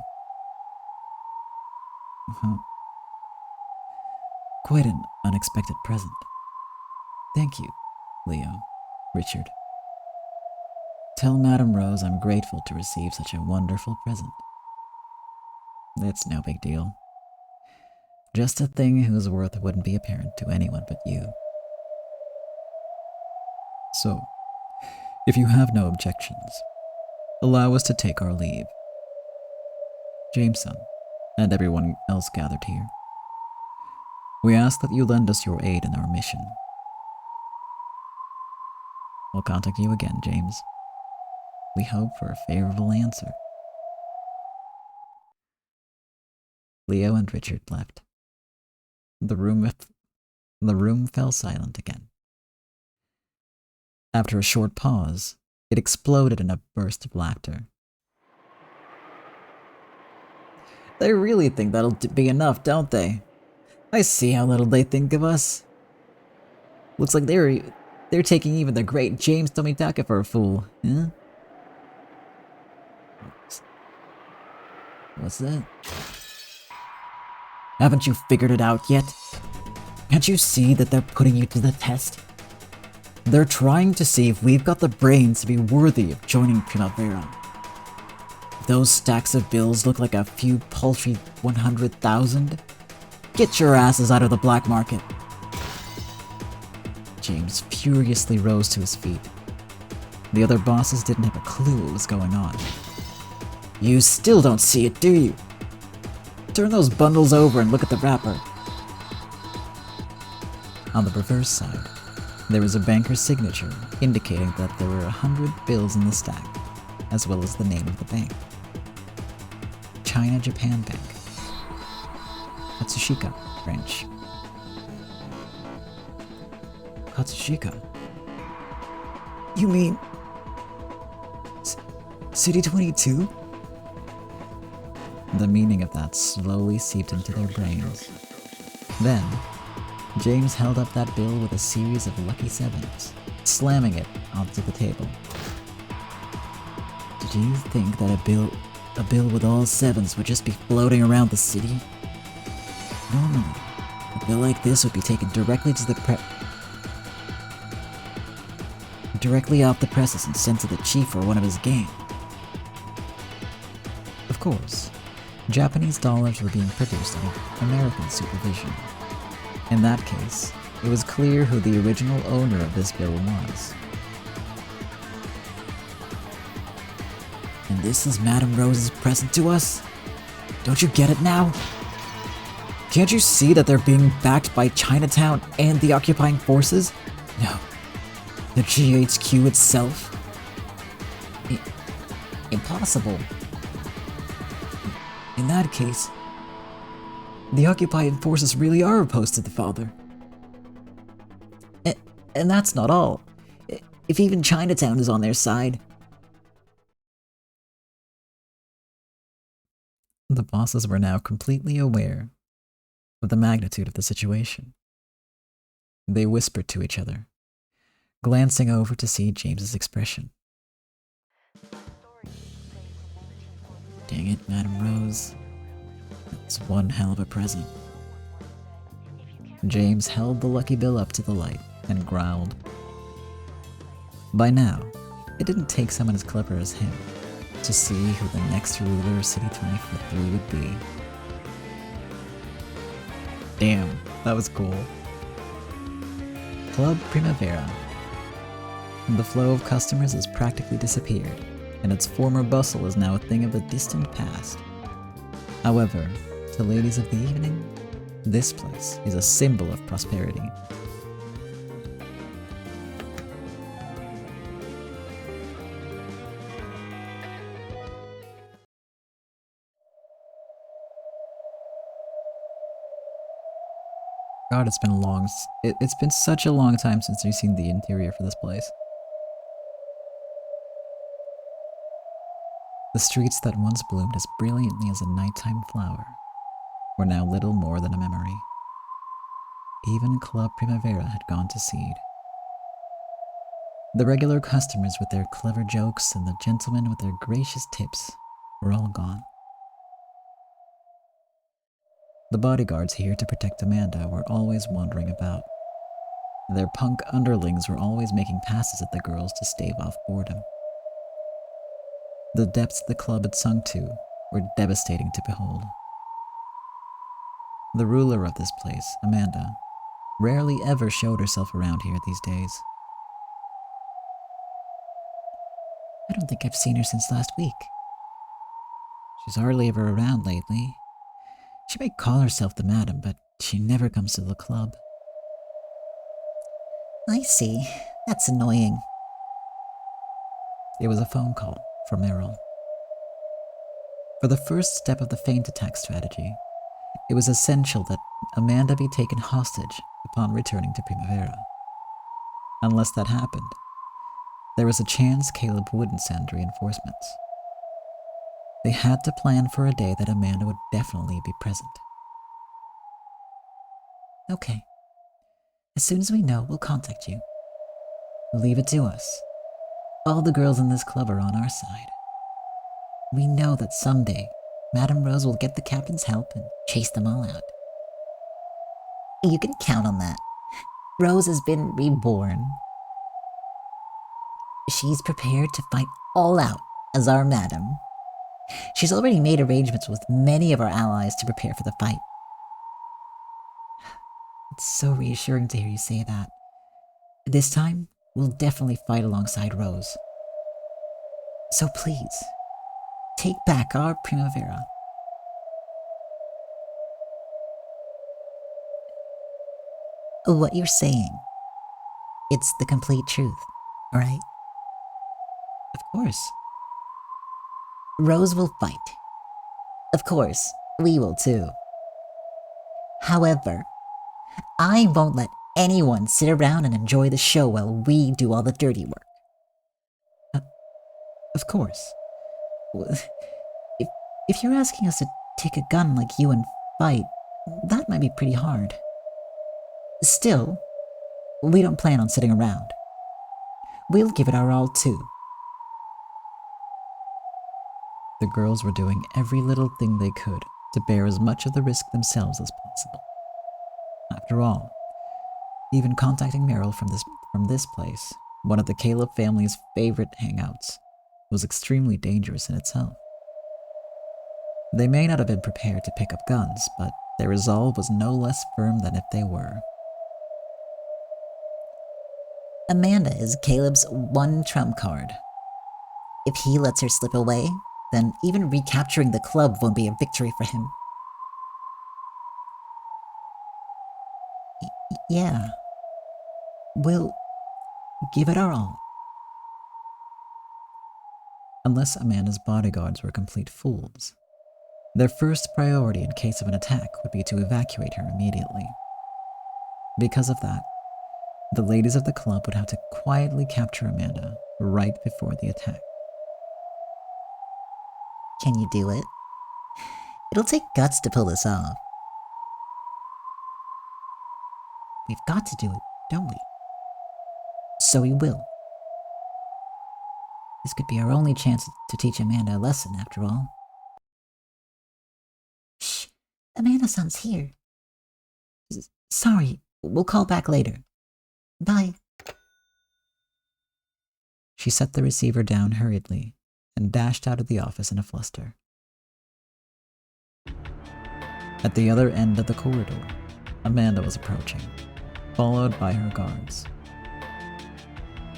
Quite an unexpected present. Thank you, Leo, Richard. Tell Madame Rose I'm grateful to receive such a wonderful present. It's no big deal. Just a thing whose worth wouldn't be apparent to anyone but you. So, if you have no objections, allow us to take our leave. Jameson, and everyone else gathered here, we ask that you lend us your aid in our mission. We'll contact you again, James. We hope for a favorable answer. Leo and Richard left. The room fell silent again. After a short pause, it exploded in a burst of laughter. They really think that'll be enough, don't they? I see how little they think of us. Looks like they're taking even the great James Tomitaka for a fool, huh? What's that? Haven't you figured it out yet? Can't you see that they're putting you to the test? They're trying to see if we've got the brains to be worthy of joining Primavera. If those stacks of bills look like a few paltry 100,000, get your asses out of the black market. James furiously rose to his feet. The other bosses didn't have a clue what was going on. You still don't see it, do you? Turn those bundles over and look at the wrapper. On the reverse side, there was a banker's signature indicating that there were 100 bills in the stack, as well as the name of the bank. China Japan Bank. Katsushika branch. Katsushika? You mean... City 22? The meaning of that slowly seeped into their brains. Then, James held up that bill with a series of lucky sevens, slamming it onto the table. Did you think that a bill with all sevens would just be floating around the city? Normally, a bill like this would be taken directly to the directly off the presses and sent to the chief or one of his gang. Of course, Japanese dollars were being produced under American supervision. In that case, it was clear who the original owner of this bill was. And this is Madame Rose's present to us? Don't you get it now? Can't you see that they're being backed by Chinatown and the occupying forces? No. The GHQ itself? Impossible. In that case, the occupying forces really are opposed to the father. And that's not all. If even Chinatown is on their side. The bosses were now completely aware of the magnitude of the situation. They whispered to each other, glancing over to see James's expression. Dang it, Madame Rose. That's one hell of a present. James held the lucky bill up to the light and growled. By now, it didn't take someone as clever as him to see who the next ruler of City 23 would be. Damn, that was cool. Club Primavera. The flow of customers has practically disappeared, and its former bustle is now a thing of the distant past. However, to ladies of the evening, this place is a symbol of prosperity. God, it's been it's been such a long time since we've seen the interior for this place. The streets that once bloomed as brilliantly as a nighttime flower were now little more than a memory. Even Club Primavera had gone to seed. The regular customers with their clever jokes and the gentlemen with their gracious tips were all gone. The bodyguards here to protect Amanda were always wandering about. Their punk underlings were always making passes at the girls to stave off boredom. The depths the club had sunk to were devastating to behold. The ruler of this place, Amanda, rarely ever showed herself around here these days. I don't think I've seen her since last week. She's hardly ever around lately. She may call herself the madam, but she never comes to the club. I see. That's annoying. It was a phone call from Errol. For the first step of the feint attack strategy, it was essential that Amanda be taken hostage upon returning to Primavera. Unless that happened, there was a chance Caleb wouldn't send reinforcements. They had to plan for a day that Amanda would definitely be present. Okay. As soon as we know, we'll contact you. Leave it to us. All the girls in this club are on our side. We know that someday, Madame Rose will get the captain's help and chase them all out. You can count on that. Rose has been reborn. She's prepared to fight all out as our madam. She's already made arrangements with many of our allies to prepare for the fight. It's so reassuring to hear you say that. This time, we'll definitely fight alongside Rose. So please, take back our Primavera. What you're saying, it's the complete truth, right? Of course. Rose will fight. Of course, we will too. However, I won't let anyone sit around and enjoy the show while we do all the dirty work. Of course. If you're asking us to take a gun like you and fight, that might be pretty hard. Still, we don't plan on sitting around. We'll give it our all too. The girls were doing every little thing they could to bear as much of the risk themselves as possible. After all, even contacting Meryl from this place, one of the Caleb family's favorite hangouts, was extremely dangerous in itself. They may not have been prepared to pick up guns, but their resolve was no less firm than if they were. Amanda is Caleb's one trump card. If he lets her slip away, then even recapturing the club won't be a victory for him. Yeah. We'll give it our all. Unless Amanda's bodyguards were complete fools. Their first priority in case of an attack would be to evacuate her immediately. Because of that, the ladies of the club would have to quietly capture Amanda right before the attack. Can you do it? It'll take guts to pull this off. We've got to do it, don't we? So we will. This could be our only chance to teach Amanda a lesson, after all. Shh! Amanda-san's here. Sorry, we'll call back later. Bye. She set the receiver down hurriedly and dashed out of the office in a fluster. At the other end of the corridor, Amanda was approaching, followed by her guards.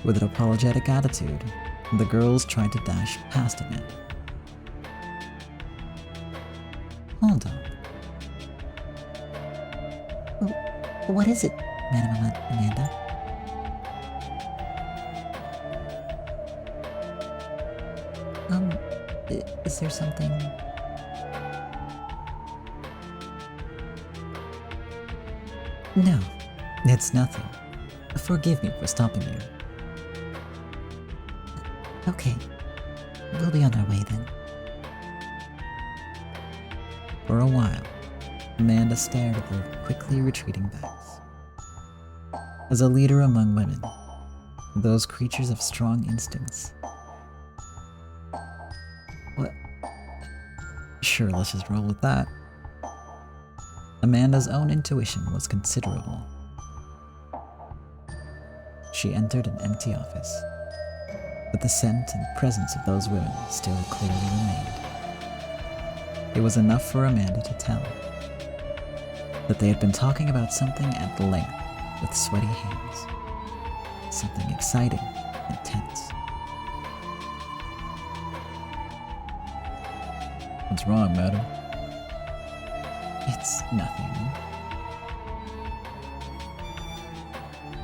With an apologetic attitude, the girls tried to dash past Amanda. Hold on. What is it, Madam Amanda? Is there something... No, it's nothing. Forgive me for stopping you. Okay, we'll be on our way then. For a while, Amanda stared at their quickly retreating backs. As a leader among women, those creatures of strong instincts. What? Sure, let's just roll with that. Amanda's own intuition was considerable. She entered an empty office, but the scent and presence of those women still clearly remained. It was enough for Amanda to tell that they had been talking about something at length with sweaty hands. Something exciting and tense. What's wrong, madam? It's nothing.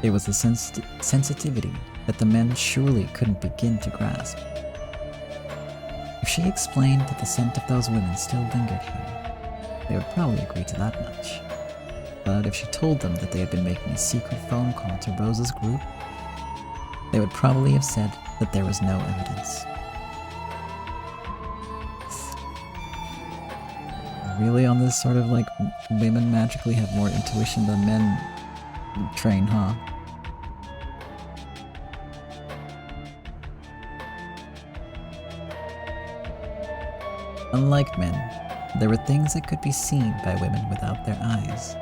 It was a sensitivity that the men surely couldn't begin to grasp. If she explained that the scent of those women still lingered here, they would probably agree to that much. But if she told them that they had been making a secret phone call to Rose's group, they would probably have said that there was no evidence. Really, on this sort of like women magically have more intuition than men train, huh? Unlike men, there were things that could be seen by women without their eyes.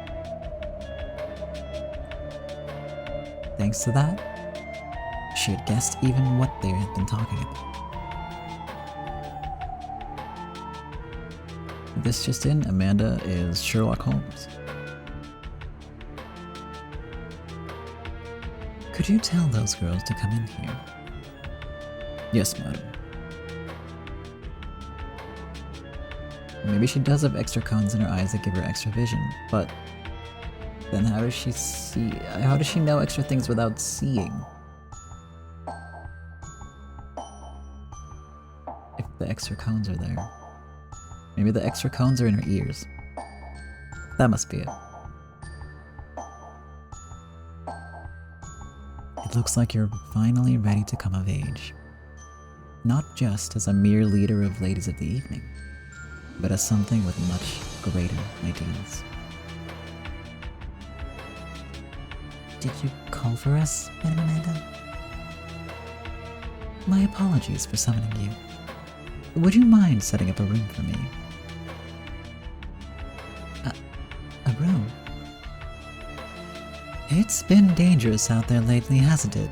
Thanks to that, she had guessed even what they had been talking about. This just in, Amanda is Sherlock Holmes. Could you tell those girls to come in here? Yes, madam. Maybe she does have extra cones in her eyes that give her extra vision, but then how does she see? How does she know extra things without seeing? If the extra cones are there. Maybe the extra cones are in her ears. That must be it. It looks like you're finally ready to come of age. Not just as a mere leader of ladies of the evening, but as something with much greater ideals. Did you call for us, Madam Amanda? My apologies for summoning you. Would you mind setting up a room for me? A room? It's been dangerous out there lately, hasn't it?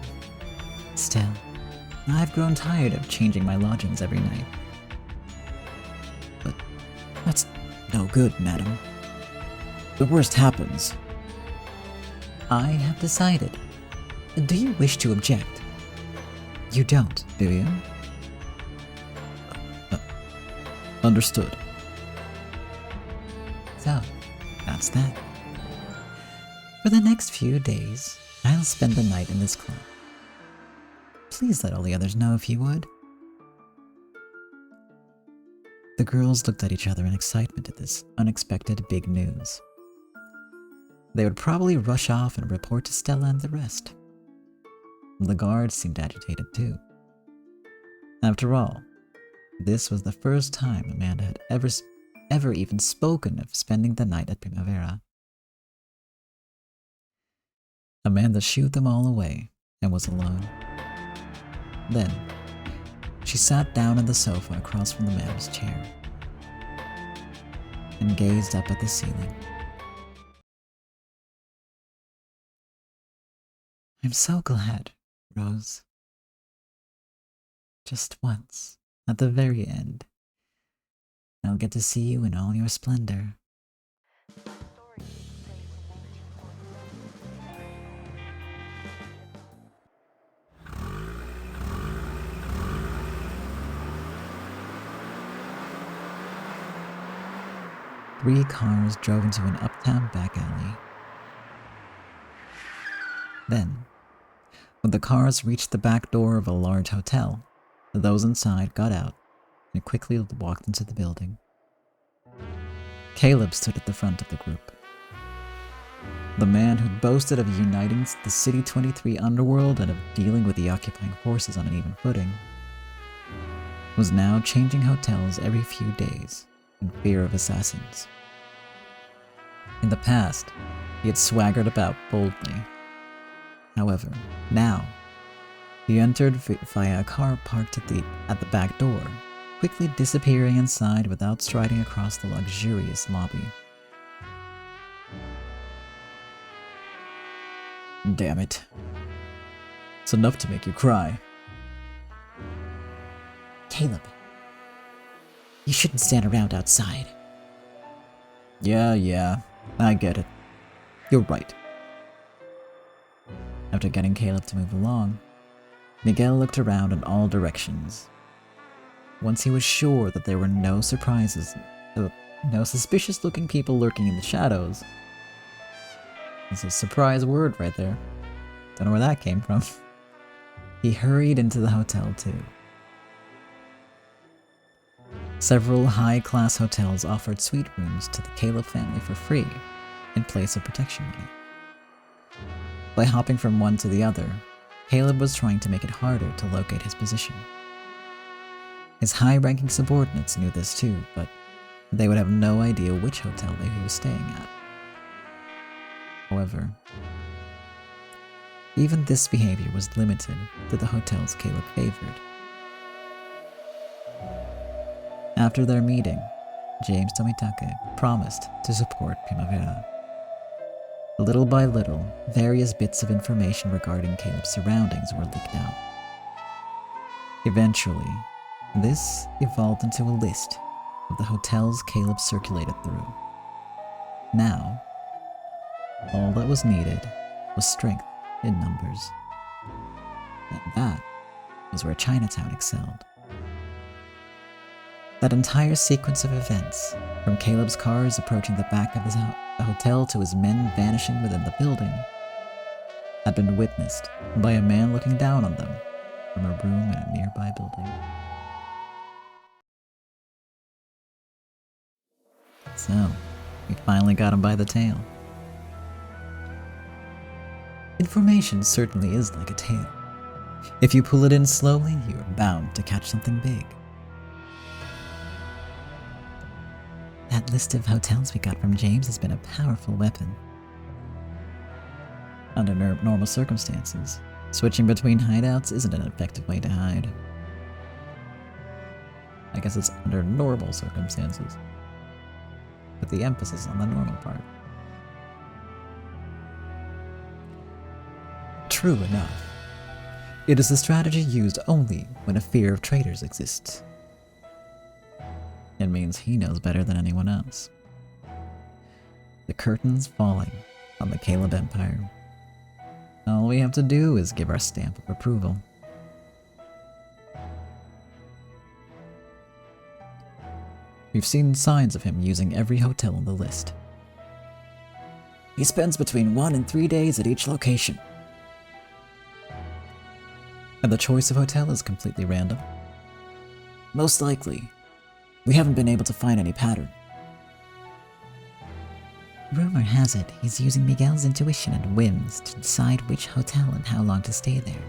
Still, I've grown tired of changing my lodgings every night. But that's no good, madam. The worst happens. I have decided. Do you wish to object? You don't, do you? Understood. So, that's that. For the next few days, I'll spend the night in this club. Please let all the others know if you would. The girls looked at each other in excitement at this unexpected big news. They would probably rush off and report to Stella and the rest. The guards seemed agitated too. After all, this was the first time Amanda had ever even spoken of spending the night at Primavera. Amanda shooed them all away and was alone. Then, she sat down on the sofa across from the man's chair and gazed up at the ceiling. I'm so glad, Rose. Just once, at the very end, I'll get to see you in all your splendor. Three cars drove into an uptown back alley. Then, when the cars reached the back door of a large hotel, those inside got out and quickly walked into the building. Caleb stood at the front of the group. The man who boasted of uniting the City 23 underworld and of dealing with the occupying forces on an even footing was now changing hotels every few days in fear of assassins. In the past, he had swaggered about boldly. However, now, he entered via a car parked at the back door, quickly disappearing inside without striding across the luxurious lobby. Damn it. It's enough to make you cry. Caleb, you shouldn't stand around outside. Yeah, I get it. You're right. After getting Caleb to move along, Miguel looked around in all directions. Once he was sure that there were no suspicious-looking people lurking in the shadows. That's a surprise word right there. Don't know where that came from. He hurried into the hotel too. Several high-class hotels offered suite rooms to the Caleb family for free in place of protection money. By hopping from one to the other, Caleb was trying to make it harder to locate his position. His high-ranking subordinates knew this too, but they would have no idea which hotel he was staying at. However, even this behavior was limited to the hotels Caleb favored. After their meeting, James Tomitake promised to support Primavera. Little by little, various bits of information regarding Caleb's surroundings were leaked out. Eventually, this evolved into a list of the hotels Caleb circulated through. Now, all that was needed was strength in numbers. And that was where Chinatown excelled. That entire sequence of events, from Caleb's cars approaching the back of the hotel to his men vanishing within the building, had been witnessed by a man looking down on them from a room in a nearby building. So, we finally got him by the tail. Information certainly is like a tail. If you pull it in slowly, you are bound to catch something big. That list of hotels we got from James has been a powerful weapon. Under normal circumstances, switching between hideouts isn't an effective way to hide. I guess it's under normal circumstances, with the emphasis on the normal part. True enough, it is a strategy used only when a fear of traitors exists. It means he knows better than anyone else. The curtain's falling on the Caleb Empire. All we have to do is give our stamp of approval. We've seen signs of him using every hotel on the list. He spends between 1 and 3 days at each location. And the choice of hotel is completely random? Most likely. We haven't been able to find any pattern. Rumor has it he's using Miguel's intuition and whims to decide which hotel and how long to stay there.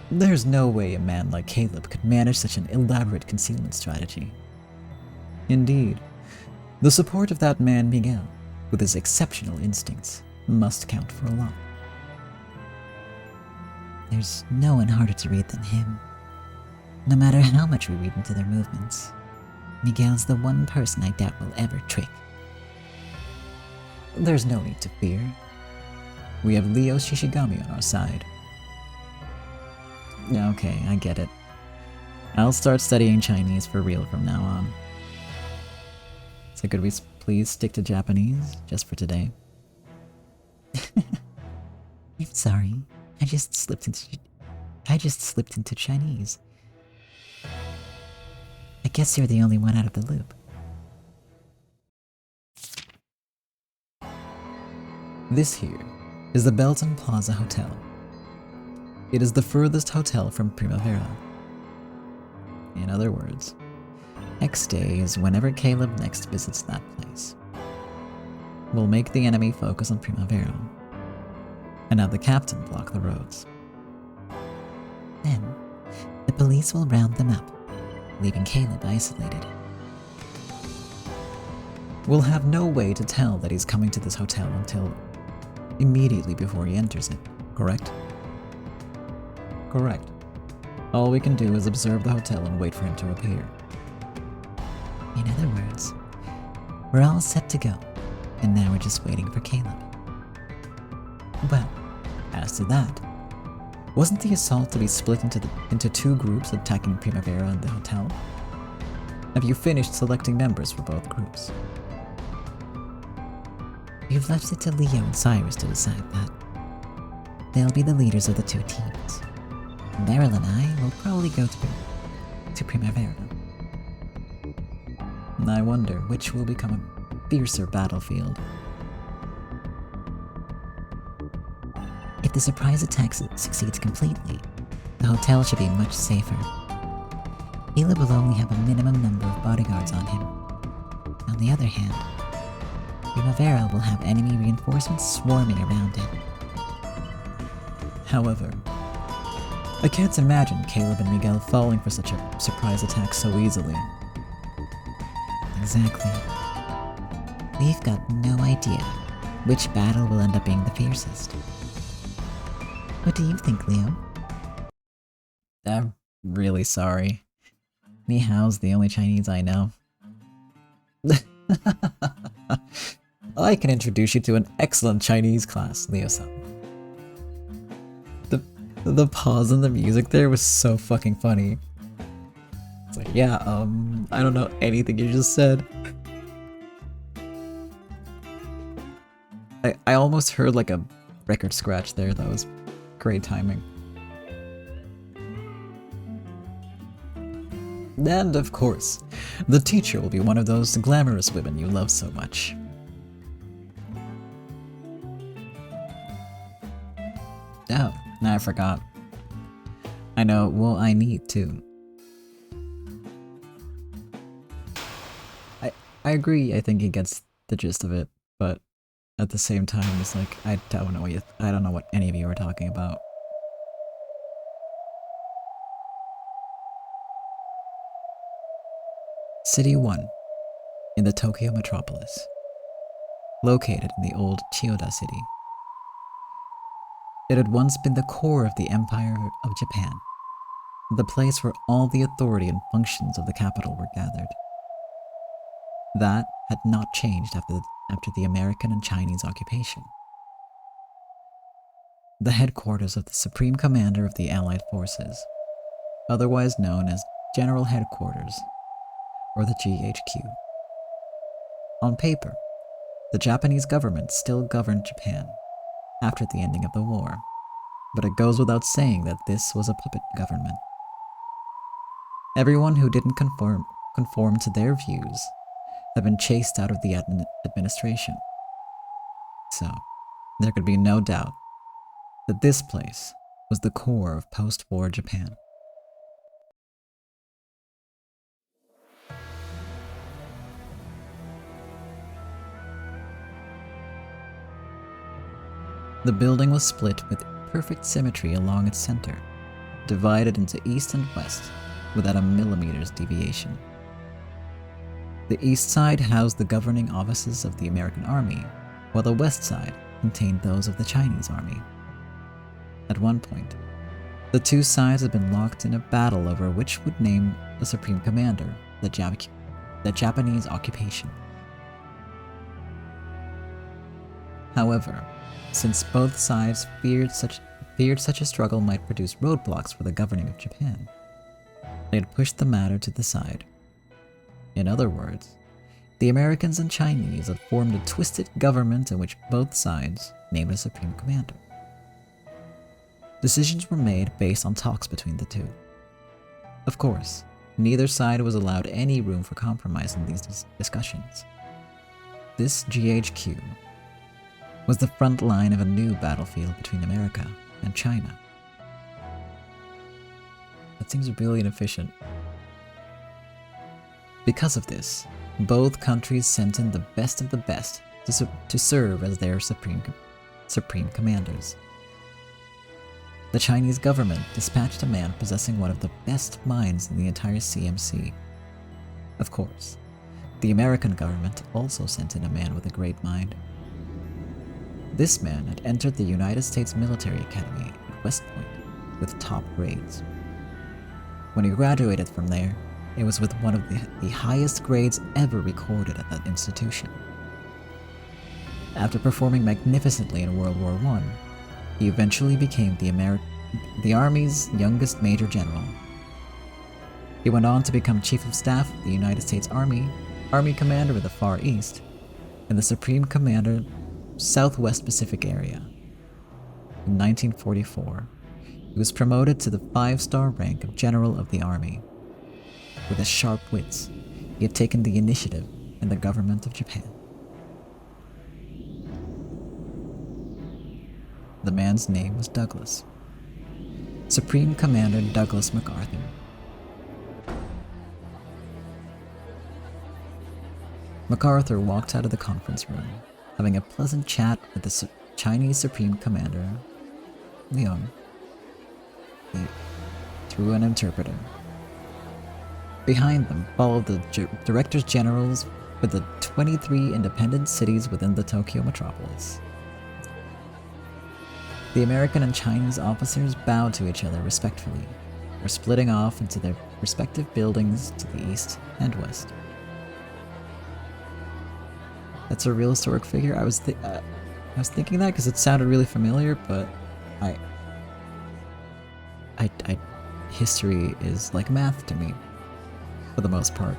There's no way a man like Caleb could manage such an elaborate concealment strategy. Indeed, the support of that man Miguel, with his exceptional instincts, must count for a lot. There's no one harder to read than him. No matter how much we read into their movements, Miguel's the one person I doubt will ever trick. There's no need to fear. We have Leo Shishigami on our side. Okay, I get it. I'll start studying Chinese for real from now on. So could we please stick to Japanese, just for today? I'm sorry. I just slipped into Chinese. I guess you're the only one out of the loop. This here is the Belton Plaza Hotel. It is the furthest hotel from Primavera. In other words, X days whenever Caleb next visits that place. We'll make the enemy focus on Primavera, and have the captain block the roads. Then, the police will round them up, leaving Caleb isolated. We'll have no way to tell that he's coming to this hotel until immediately before he enters it, correct? Correct. All we can do is observe the hotel and wait for him to appear. In other words, we're all set to go, and now we're just waiting for Caleb. Well, as to that, wasn't the assault to be split into two groups attacking Primavera and the hotel? Have you finished selecting members for both groups? We've left it to Leo and Cyrus to decide that. They'll be the leaders of the two teams. Meryl and I will probably go to Primavera. I wonder which will become a fiercer battlefield. If the surprise attack succeeds completely, the hotel should be much safer. Caleb will only have a minimum number of bodyguards on him. On the other hand, Primavera will have enemy reinforcements swarming around it. However, I can't imagine Caleb and Miguel falling for such a surprise attack so easily. Exactly. We've got no idea which battle will end up being the fiercest. What do you think, Leo? I'm really sorry. Ni hao's the only Chinese I know. I can introduce you to an excellent Chinese class, Leo-san. The pause in the music there was so fucking funny. It's like, yeah, I don't know anything you just said. I almost heard like a record scratch there. That was great timing. And of course, the teacher will be one of those glamorous women you love so much. Oh, I forgot. I know, well, I need to. I agree, I think he gets the gist of it, but at the same time, it's like, I don't know what any of you are talking about. City 1, in the Tokyo metropolis, located in the old Chiyoda city. It had once been the core of the Empire of Japan, the place where all the authority and functions of the capital were gathered. That had not changed after the American and Chinese occupation. The headquarters of the Supreme Commander of the Allied Forces, otherwise known as General Headquarters, or the GHQ. On paper, the Japanese government still governed Japan after the ending of the war, but it goes without saying that this was a puppet government. Everyone who didn't conform to their views had been chased out of the administration. So, there could be no doubt that this place was the core of post-war Japan. The building was split with perfect symmetry along its center, divided into east and west without a millimeter's deviation. The east side housed the governing offices of the American Army, while the west side contained those of the Chinese Army. At one point, the two sides had been locked in a battle over which would name the supreme commander, the Japanese occupation. However, since both sides feared such a struggle might produce roadblocks for the governing of Japan, they had pushed the matter to the side. In other words, the Americans and Chinese had formed a twisted government in which both sides named a supreme commander. Decisions were made based on talks between the two. Of course, neither side was allowed any room for compromise in these discussions. This GHQ was the front line of a new battlefield between America and China. That seems really inefficient. Because of this, both countries sent in the best of the best to serve as their supreme commanders. The Chinese government dispatched a man possessing one of the best minds in the entire CMC. Of course, the American government also sent in a man with a great mind. This man had entered the United States Military Academy at West Point with top grades. When he graduated from there, it was with one of the highest grades ever recorded at that institution. After performing magnificently in World War I, he eventually became the Army's youngest Major General. He went on to become Chief of Staff of the United States Army, Army Commander of the Far East, and the Supreme Commander Southwest Pacific area. In 1944, he was promoted to the 5-star rank of General of the Army. With his sharp wits, he had taken the initiative in the government of Japan. The man's name was Douglas. Supreme Commander Douglas MacArthur. MacArthur walked out of the conference room, having a pleasant chat with the Chinese Supreme Commander, Liang, through an interpreter. Behind them followed the Directors Generals for the 23 independent cities within the Tokyo metropolis. The American and Chinese officers bowed to each other respectfully, or splitting off into their respective buildings to the east and west. That's a real historic figure. I was thinking that because it sounded really familiar, but history is like math to me, for the most part.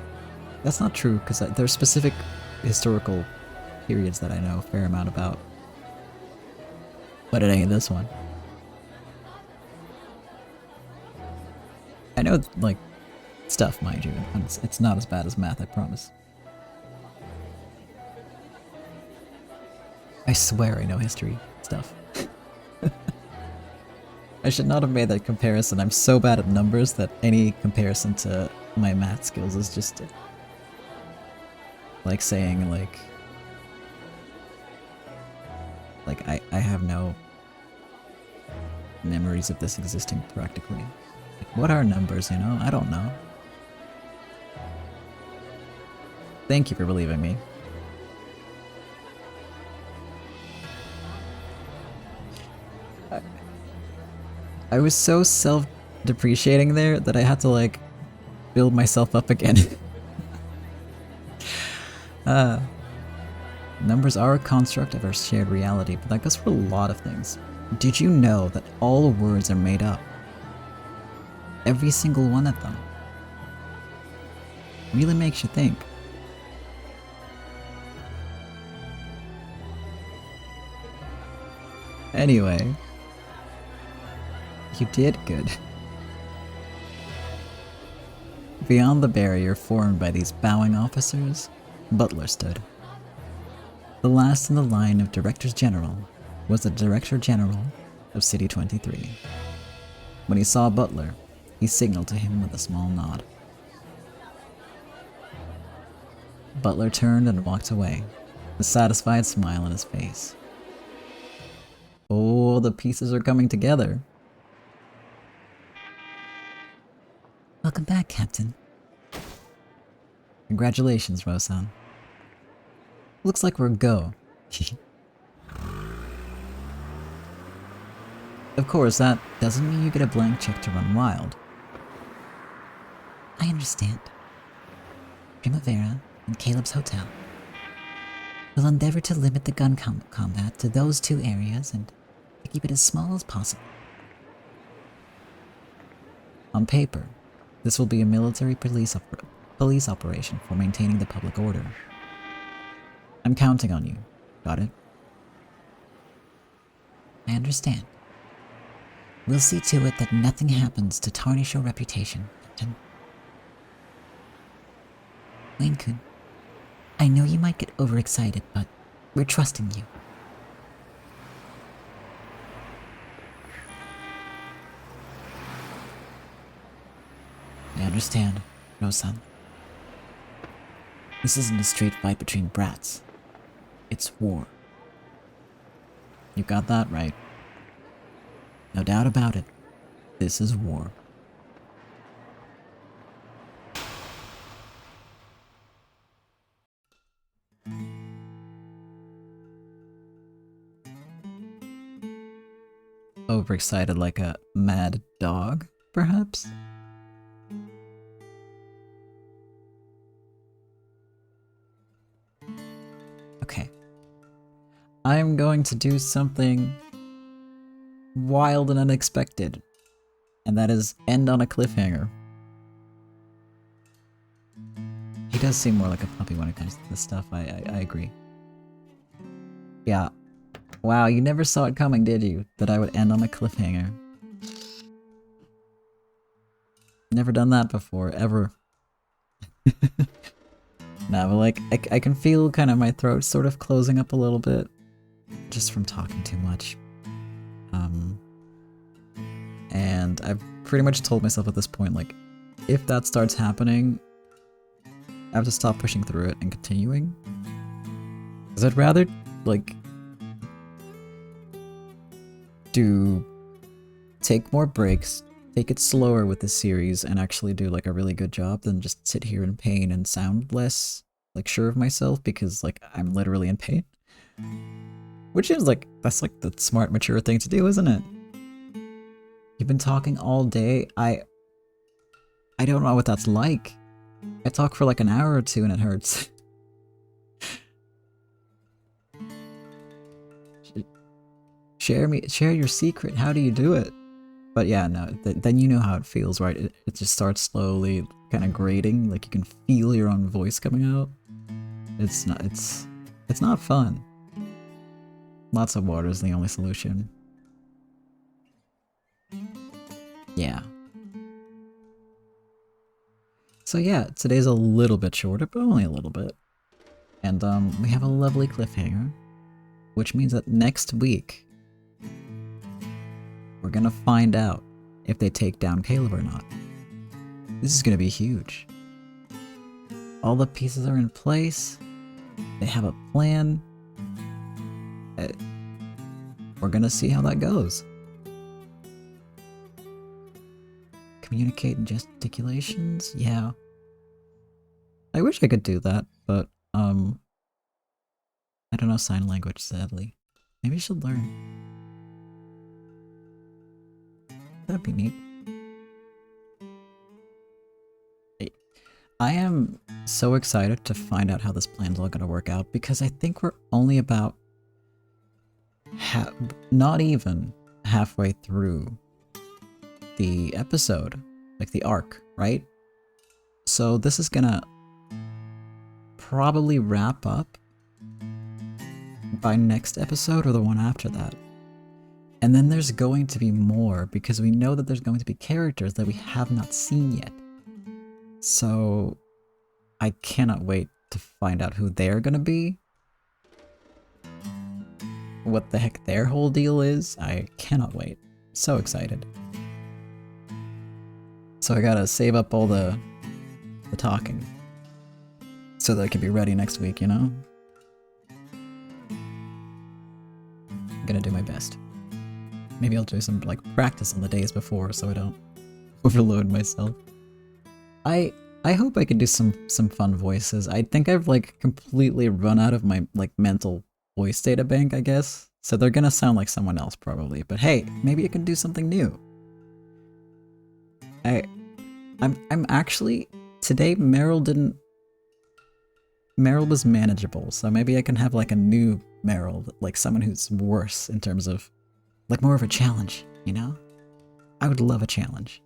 That's not true because there's specific historical periods that I know a fair amount about, but it ain't this one. I know like stuff, mind you, and it's not as bad as math, I promise. I swear I know history stuff. I should not have made that comparison. I'm so bad at numbers that any comparison to my math skills is just like saying like I have no memories of this existing practically. Like, what are numbers, you know? I don't know. Thank you for believing me. I was so self-depreciating there that I had to like build myself up again. Numbers are a construct of our shared reality, but that goes for a lot of things. Did you know that all words are made up? Every single one of them. Really makes you think. Anyway. You did good. Beyond the barrier formed by these bowing officers Butler stood. The last in the line of Directors General was the Director General of City 23. When he saw Butler, he signaled to him with a small nod. Butler turned and walked away, a satisfied smile on his face. Oh, the pieces are coming together. Welcome back, Captain. Congratulations, Rosan. Looks like we're go. Of course, that doesn't mean you get a blank check to run wild. I understand. Primavera and Caleb's Hotel. We'll endeavor to limit the gun combat to those two areas and to keep it as small as possible. On paper, this will be a military police operation for maintaining the public order. I'm counting on you. Got it? I understand. We'll see to it that nothing happens to tarnish your reputation, Captain. Wayne-kun, I know you might get overexcited, but we're trusting you. I understand, Rosan. This isn't a straight fight between brats. It's war. You got that right. No doubt about it. This is war. Overexcited like a mad dog, perhaps? Okay. I'm going to do something wild and unexpected, and that is end on a cliffhanger. He does seem more like a puppy when it comes to this stuff, I agree. Yeah. Wow, you never saw it coming, did you? That I would end on a cliffhanger. Never done that before, ever. Nah, but like, I can feel kind of my throat sort of closing up a little bit, just from talking too much. And I've pretty much told myself at this point, like, if that starts happening, I have to stop pushing through it and continuing. Because I'd rather, like, take more breaks, take it slower with this series, and actually do like a really good job than just sit here in pain and sound less like sure of myself because like I'm literally in pain. Which is like, that's like the smart, mature thing to do, isn't it? You've been talking all day. I don't know what that's like. I talk for like an hour or two and it hurts. Share your secret. How do you do it? But yeah, no, then you know how it feels, right? It just starts slowly kind of grating, like you can feel your own voice coming out. It's not fun. Lots of water is the only solution. Yeah. So yeah, today's a little bit shorter, but only a little bit. And we have a lovely cliffhanger, which means that next week we're gonna find out if they take down Caleb or not. This is gonna be huge. All the pieces are in place. They have a plan. We're gonna see how that goes. Communicate in gesticulations? Yeah. I wish I could do that, but, I don't know sign language, sadly. Maybe I should learn. That'd be neat. I am so excited to find out how this plan's all gonna work out because I think we're only about not even halfway through the episode, like the arc, right? So this is gonna probably wrap up by next episode or the one after that. And then there's going to be more because we know that there's going to be characters that we have not seen yet. So I cannot wait to find out who they're gonna be. What the heck their whole deal is. I cannot wait. So excited. So I gotta save up all the talking so that I can be ready next week, you know? I'm gonna do my best. Maybe I'll do some like practice on the days before so I don't overload myself. I hope I can do some fun voices. I think I've like completely run out of my like mental voice data bank, I guess. So they're gonna sound like someone else probably. But hey, maybe I can do something new. I'm actually today Meryl was manageable, so maybe I can have like a new Meryl, like someone who's worse in terms of like more of a challenge, you know? I would love a challenge.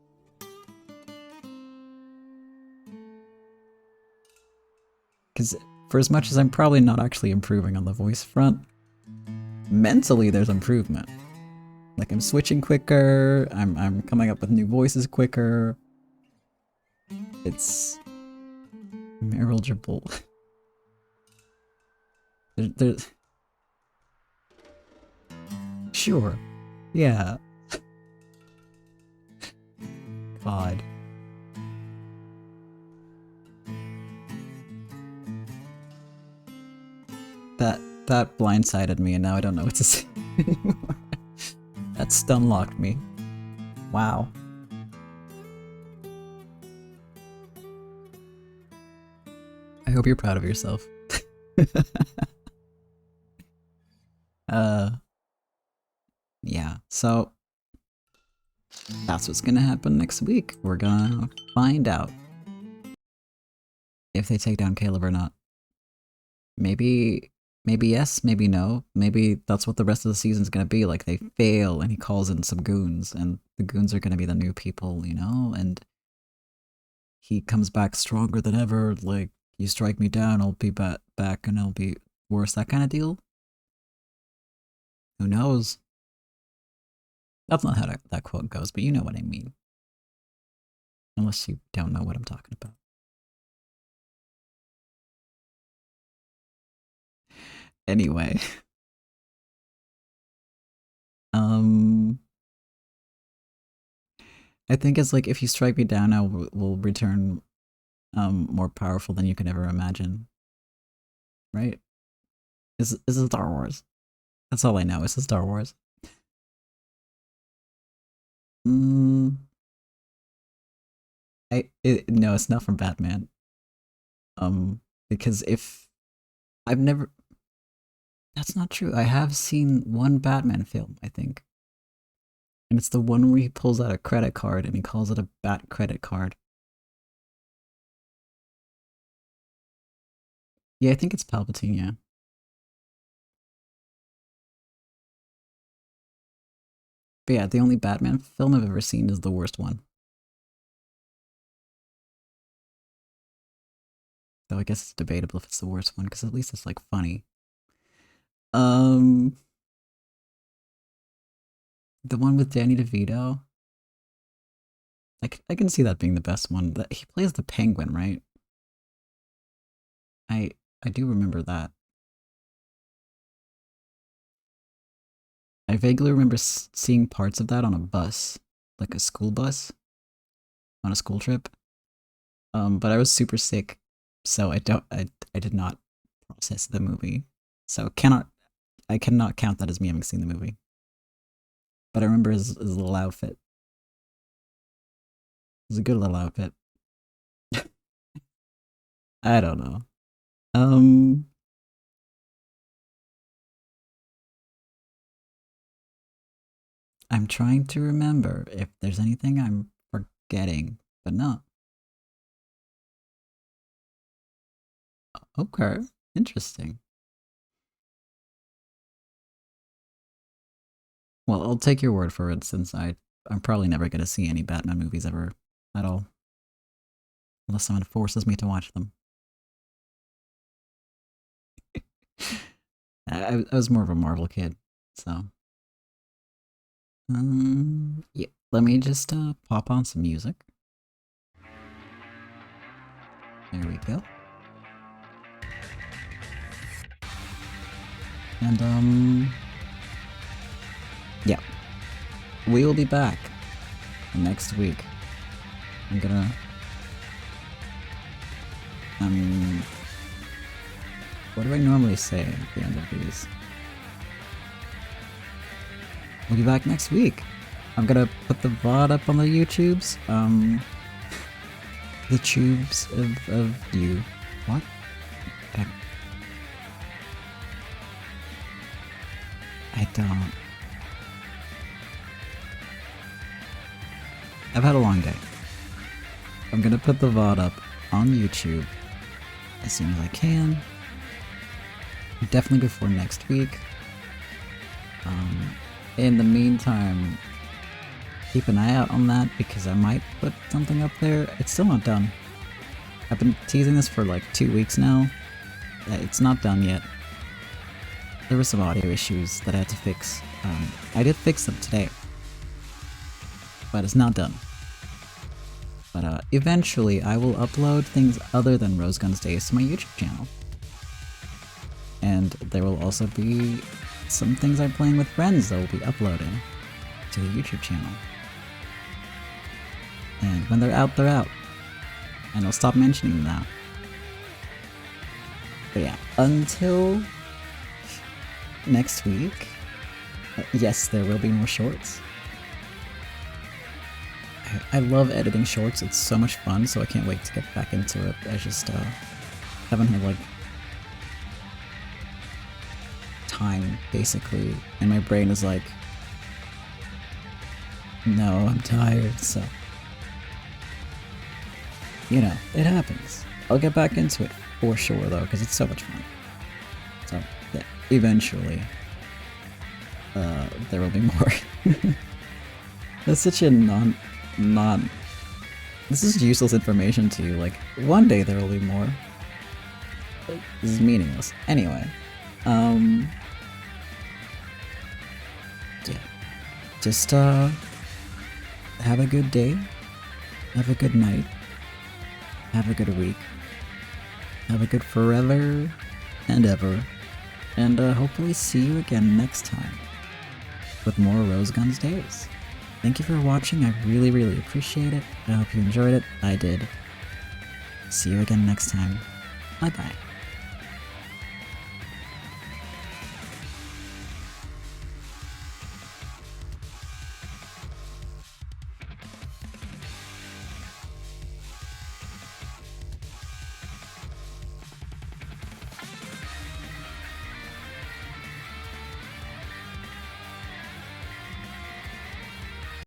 Because for as much as I'm probably not actually improving on the voice front, mentally there's improvement. Like I'm switching quicker, I'm coming up with new voices quicker. It's manageable. There's sure. Yeah. God. That blindsided me and now I don't know what to say anymore. That stunlocked me. Wow. I hope you're proud of yourself. Yeah, so that's what's gonna happen next week. We're gonna find out if they take down Caleb or not. Maybe yes, maybe no. Maybe that's what the rest of the season's gonna be. Like they fail and he calls in some goons and the goons are gonna be the new people, you know? And he comes back stronger than ever. Like, you strike me down, I'll be back and I'll be worse. That kind of deal? Who knows? That's not how that quote goes, but you know what I mean. Unless you don't know what I'm talking about. Anyway. I think it's like if you strike me down, I will return more powerful than you could ever imagine. Right? This is Star Wars. That's all I know. It's Star Wars. No, it's not from Batman. Because if I've never, that's not true. I have seen one Batman film, I think, and it's the one where he pulls out a credit card and he calls it a Bat credit card. Yeah, I think it's Palpatine. Yeah. But yeah, the only Batman film I've ever seen is the worst one. Though I guess it's debatable if it's the worst one, because at least it's like funny. The one with Danny DeVito. I can see that being the best one. That he plays the Penguin, right? I do remember that. I vaguely remember seeing parts of that on a bus, like a school bus, on a school trip. But I was super sick, so I did not process the movie. So I cannot count that as me having seen the movie. But I remember his little outfit. It was a good little outfit. I don't know. I'm trying to remember if there's anything I'm forgetting, but no. Okay, interesting. Well, I'll take your word for it since I'm probably never going to see any Batman movies ever at all. Unless someone forces me to watch them. I was more of a Marvel kid, so. Yeah, let me just pop on some music. There we go. And yeah, we will be back next week. I'm gonna what do I normally say at the end of these? We'll be back next week. I'm gonna put the VOD up on the YouTubes. The tubes of you. What? I don't. I've had a long day. I'm gonna put the VOD up on YouTube as soon as I can. Definitely before next week. In the meantime, keep an eye out on that because I might put something up there. It's still not done. I've been teasing this for like 2 weeks now. It's not done yet. There were some audio issues that I had to fix. I did fix them today, but it's not done. But eventually I will upload things other than Rose Guns Days to my YouTube channel. And there will also be some things I'm playing with friends that will be uploading to the YouTube channel. And when they're out, they're out. And I'll stop mentioning them now. But yeah, until next week, yes, there will be more shorts. I love editing shorts, it's so much fun, so I can't wait to get back into it. I just haven't had like time, basically, and my brain is like, no, I'm tired, so you know, it happens. I'll get back into it for sure though, because it's so much fun. So yeah, eventually there will be more. That's such a this is useless information to you. Like, one day there will be more. This is meaningless. Anyway, yeah, just have a good day, have a good night, have a good week, have a good forever and ever, and hopefully see you again next time with more Rose Guns Days. Thank you for watching, I really, really appreciate it. I hope you enjoyed it. I did. See you again next time. Bye bye.